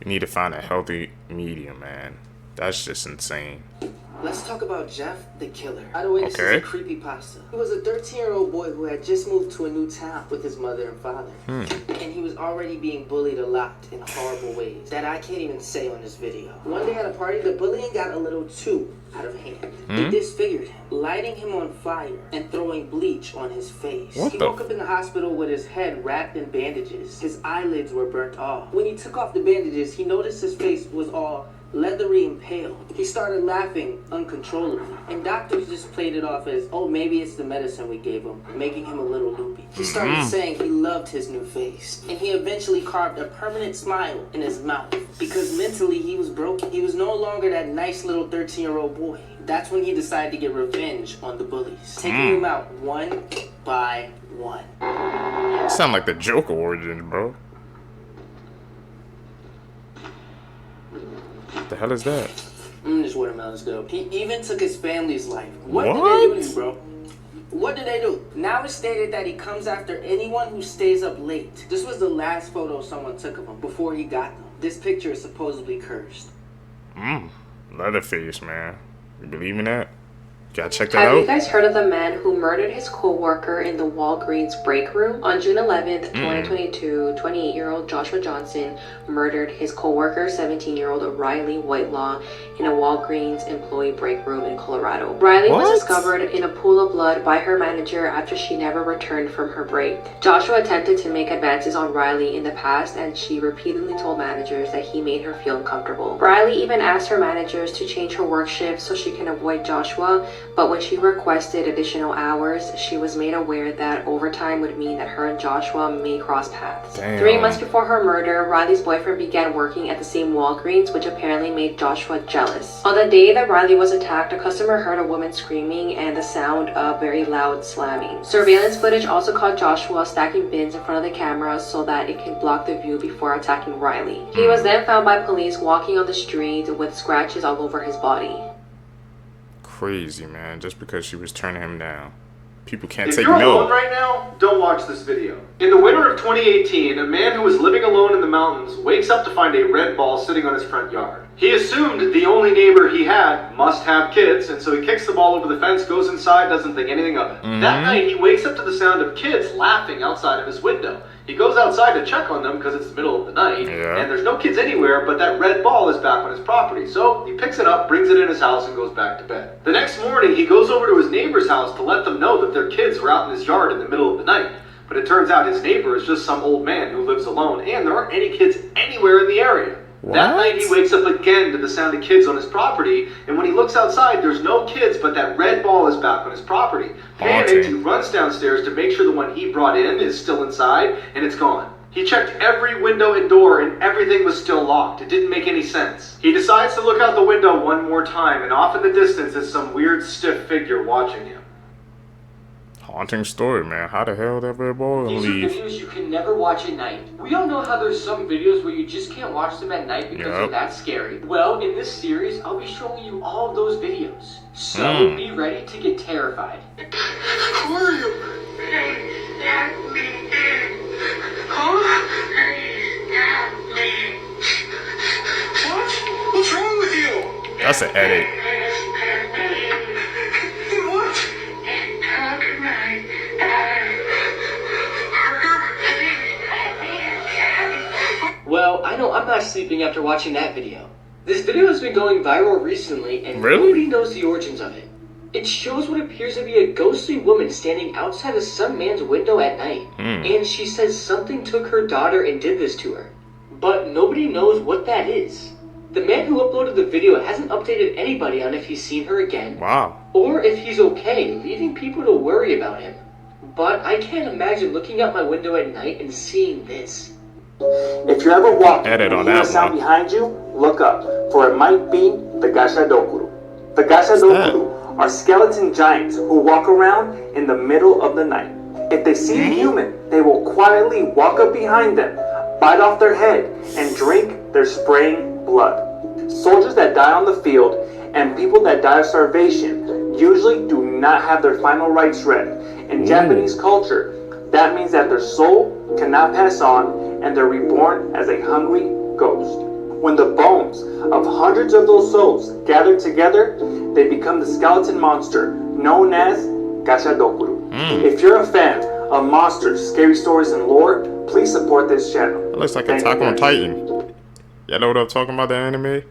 You need to find a healthy medium, man. That's just insane. Let's talk about Jeff the Killer. By the way, this is a creepypasta. He was a 13-year-old boy who had just moved to a new town with his mother and father. And he was already being bullied a lot in horrible ways that I can't even say on this video. One day at a party, the bullying got a little too out of hand. They disfigured him, lighting him on fire and throwing bleach on his face. He woke up in the hospital with his head wrapped in bandages. His eyelids were burnt off. When he took off the bandages, he noticed his face was all leathery and pale. He started laughing uncontrollably, and doctors just played it off as, oh, maybe it's the medicine we gave him, making him a little loopy. He started saying he loved his new face, and he eventually carved a permanent smile in his mouth, because mentally he was broken. He was no longer that nice little 13-year-old boy. That's when he decided to get revenge on the bullies, taking them out one by one. Sound like the Joker origin, bro. What the hell is that? This watermelon's dope. He even took his family's life. What did they do to you, bro? What did they do? Now it's stated that he comes after anyone who stays up late. This was the last photo someone took of him before he got them. This picture is supposedly cursed. Leatherface, man. You believe in that? Gotta check that out. Have you guys heard of the man who murdered his co-worker in the Walgreens break room? On June 11th, 2022, 28-year-old Joshua Johnson murdered his co-worker, 17-year-old Riley Whitelaw, in a Walgreens employee break room in Colorado. Riley was discovered in a pool of blood by her manager after she never returned from her break. Joshua attempted to make advances on Riley in the past, and she repeatedly told managers that he made her feel uncomfortable. Riley even asked her managers to change her work shift so she can avoid Joshua, but when she requested additional hours, she was made aware that overtime would mean that her and Joshua may cross paths. 3 months before her murder, Riley's boyfriend began working at the same Walgreens, which apparently made Joshua jealous. On the day that Riley was attacked, a customer heard a woman screaming and the sound of very loud slamming. Surveillance footage also caught Joshua stacking bins in front of the camera so that it could block the view before attacking Riley. He was then found by police walking on the street with scratches all over his body. Crazy, man. Just because she was turning him down. People can't If take you're no. alone right now, don't watch this video. In the winter of 2018, a man who was living alone in the mountains wakes up to find a red ball sitting on his front yard. He assumed the only neighbor he had must have kids, and so he kicks the ball over the fence, goes inside, doesn't think anything of it. That night, he wakes up to the sound of kids laughing outside of his window. He goes outside to check on them because it's the middle of the night, and there's no kids anywhere, but that red ball is back on his property. So he picks it up, brings it in his house, and goes back to bed. The next morning, he goes over to his neighbor's house to let them know that their kids were out in his yard in the middle of the night. But it turns out his neighbor is just some old man who lives alone, and there aren't any kids anywhere in the area. That night he wakes up again to the sound of kids on his property, and when he looks outside, there's no kids, but that red ball is back on his property. Panicked, he runs downstairs to make sure the one he brought in is still inside, and it's gone. He checked every window and door, and everything was still locked. It didn't make any sense. He decides to look out the window one more time, and off in the distance is some weird stiff figure watching him. Haunting story, man. How the hell that red ball These leave? are videos you can never watch at night. We all know how there's some videos where you just can't watch them at night because they're that scary. Well, in this series, I'll be showing you all of those videos. So be ready to get terrified. Who are you? What? What's wrong with you? That's an edit. What? Well, I know I'm not sleeping after watching that video. This video has been going viral recently, and nobody knows the origins of it. It shows what appears to be a ghostly woman standing outside of some man's window at night, and she says something took her daughter and did this to her. But nobody knows what that is. The man who uploaded the video hasn't updated anybody on if he's seen her again, or if he's okay, leaving people to worry about him. But I can't imagine looking out my window at night and seeing this. If you're ever walking and you hear a sound behind you, look up, for it might be the Gashadokuru. The Gashadokuru are skeleton giants who walk around in the middle of the night. If they see a human, they will quietly walk up behind them, bite off their head, and drink their spraying blood. Soldiers that die on the field and people that die of starvation usually do not have their final rites read. In Japanese culture, that means that their soul cannot pass on and they're reborn as a hungry ghost. When the bones of hundreds of those souls gather together, they become the skeleton monster known as Gashadokuru. If you're a fan of monsters, scary stories, and lore, please support this channel. It looks like Attack on Titan. Y'all know what I'm talking about, the anime?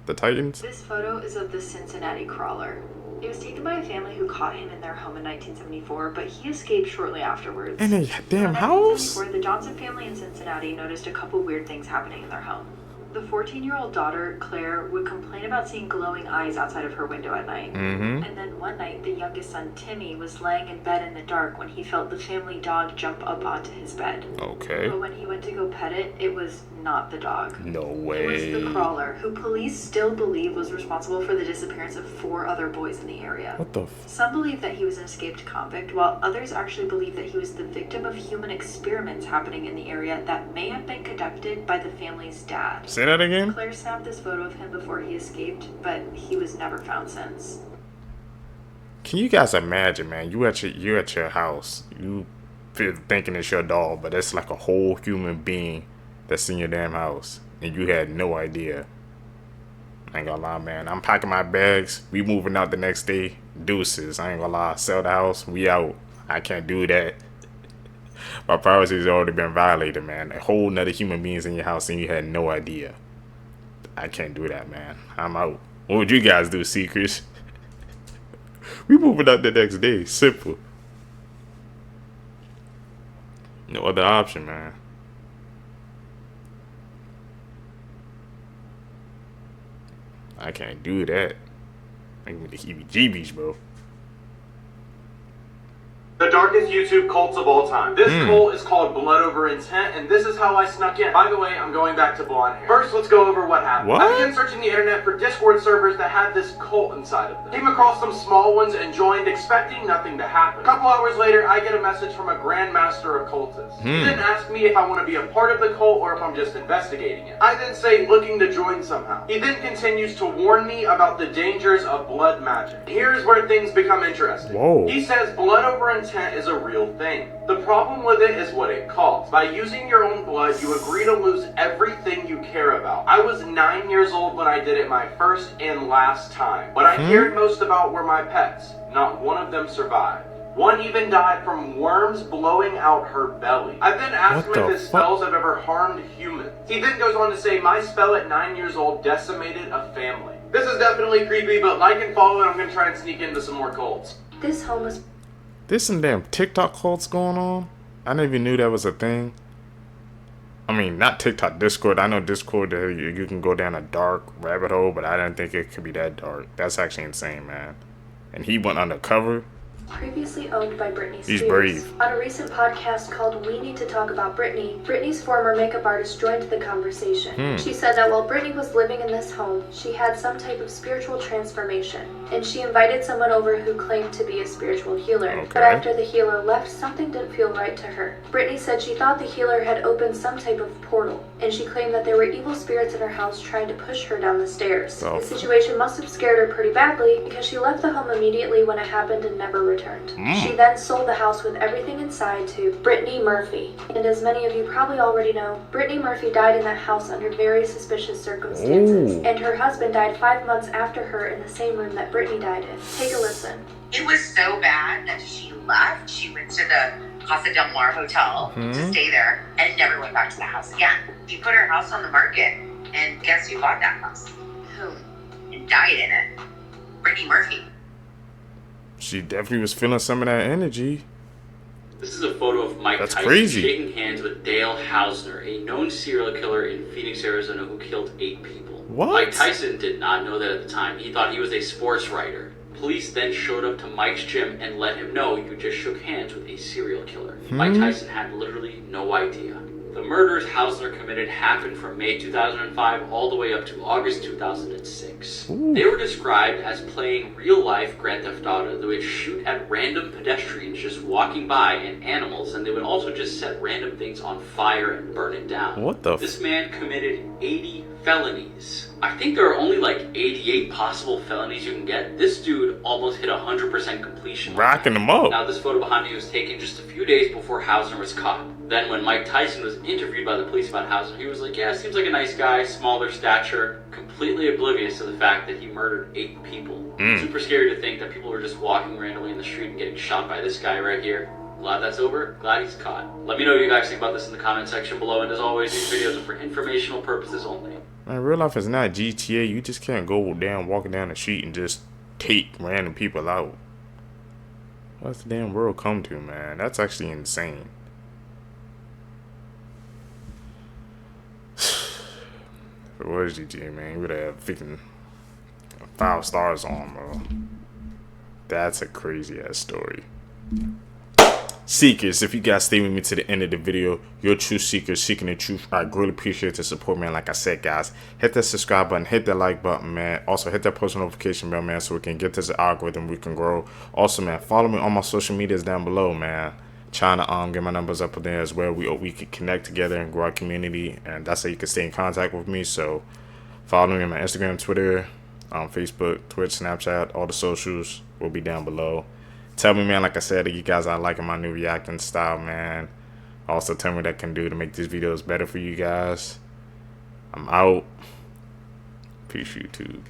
The Titans? This photo is of the Cincinnati crawler. It was taken by a family who caught him in their home in 1974, but he escaped shortly afterwards. In a damn house? The Johnson family in Cincinnati noticed a couple weird things happening in their home. The 14-year-old daughter, Claire, would complain about seeing glowing eyes outside of her window at night. And then one night, the youngest son, Timmy, was laying in bed in the dark when he felt the family dog jump up onto his bed. But when he went to go pet it, it was not the dog. No way. It was the crawler, who police still believe was responsible for the disappearance of 4 other boys in the area. What the Some believe that he was an escaped convict, while others actually believe that he was the victim of human experiments happening in the area that may have been conducted by the family's dad. Say that again? Claire snapped this photo of him before he escaped, but he was never found since. Can you guys imagine, man? You at your house, you thinking it's your dog, but it's like a whole human being that's in your damn house, and you had no idea. I ain't gonna lie, man. I'm packing my bags. We moving out the next day. Deuces. I ain't gonna lie. Sell the house. We out. I can't do that. My privacy has already been violated, man. A whole nother human being's in your house and you had no idea. I can't do that, man. I'm out. What would you guys do, Secrets? We moving out the next day. Simple. No other option, man. I can't do that. I can get the heebie-jeebies, bro. The darkest YouTube cults of all time. This cult is called Blood Over Intent, and this is how I snuck in. By the way, I'm going back to blonde hair. First, let's go over what happened. I began searching the internet for Discord servers that had this cult inside of them. Came across some small ones and joined, expecting nothing to happen. A couple hours later, I get a message from a grandmaster of cultists. He then asked me if I want to be a part of the cult or if I'm just investigating it. I then say looking to join somehow. He then continues to warn me about the dangers of blood magic. Here's where things become interesting. He says blood over intent is a real thing. The problem with it is what it costs. By using your own blood, you agree to lose everything you care about. I was 9 years old when I did it my first and last time. What I cared most about were my pets. Not one of them survived. One even died from worms blowing out her belly. I then asked him if his spells have ever harmed humans. He then goes on to say, my spell at 9 years old decimated a family. This is definitely creepy, but like and follow, and I'm going to try and sneak into some more cults. This homeless... There's some damn TikTok cults going on. I never even knew that was a thing. I mean, not TikTok, Discord. I know Discord, you can go down a dark rabbit hole, but I didn't think it could be that dark. That's actually insane, man. And he went undercover. Previously owned by Britney Spears. He's brave. On a recent podcast called We Need to Talk About Britney, Britney's former makeup artist joined the conversation. She said that while Britney was living in this home, she had some type of spiritual transformation, and she invited someone over who claimed to be a spiritual healer. But after the healer left, something didn't feel right to her. Britney said she thought the healer had opened some type of portal, and she claimed that there were evil spirits in her house trying to push her down the stairs. The situation must have scared her pretty badly, because she left the home immediately when it happened and never returned. She then sold the house with everything inside to Britney Murphy. And as many of you probably already know, Britney Murphy died in that house under very suspicious circumstances. And her husband died 5 months after her in the same room that Britney died in. Take a listen. It was so bad that she left. She went to the Casa del Mar Hotel to stay there and never went back to the house again. She put her house on the market, and guess who bought that house? Who? And died in it. Britney Murphy. She definitely was feeling some of that energy. This is a photo of Mike Tyson shaking hands with Dale Hausner, a known serial killer in Phoenix, Arizona, who killed 8 people. What? Mike Tyson did not know that at the time. He thought he was a sports writer. Police then showed up to Mike's gym and let him know you just shook hands with a serial killer. Mike Tyson had literally no idea. The murders Hausner committed happened from May 2005 all the way up to August 2006. They were described as playing real-life Grand Theft Auto. They would shoot at random pedestrians just walking by and animals, and they would also just set random things on fire and burn it down. What the This man committed 80 felonies. I think there are only like 88 possible felonies you can get. This dude almost hit 100% completion. Rocking them up. Now this photo behind me was taken just a few days before Hausner was caught. Then when Mike Tyson was interviewed by the police about Hausner, he was like, yeah, seems like a nice guy, smaller stature, completely oblivious to the fact that he murdered 8 people. Super scary to think that people were just walking randomly in the street and getting shot by this guy right here. Glad that's over. Glad he's caught. Let me know what you guys think about this in the comment section below. And as always, these videos are for informational purposes only. Man, real life is not GTA. You just can't go down, walking down the street and just take random people out. What's the damn world come to, man? That's actually insane. If it was GTA, man, you would have freaking 5 stars on, bro. That's a crazy ass story. Seekers, if you guys stay with me to the end of the video, you're true seekers seeking the truth. I greatly appreciate the support, man. Like I said, guys, hit that subscribe button, hit that like button, man. Also, hit that post notification bell, man, so we can get this algorithm, we can grow. Also, man, follow me on my social medias down below, man. Trying to get my numbers up there as well. We can connect together and grow our community, and that's how you can stay in contact with me. So, follow me on my Instagram, Twitter, Facebook, Twitch, Snapchat, all the socials will be down below. Tell me, man, like I said, you guys are liking my new reacting style, man. Also, tell me what I can do to make these videos better for you guys. I'm out. Peace, YouTube.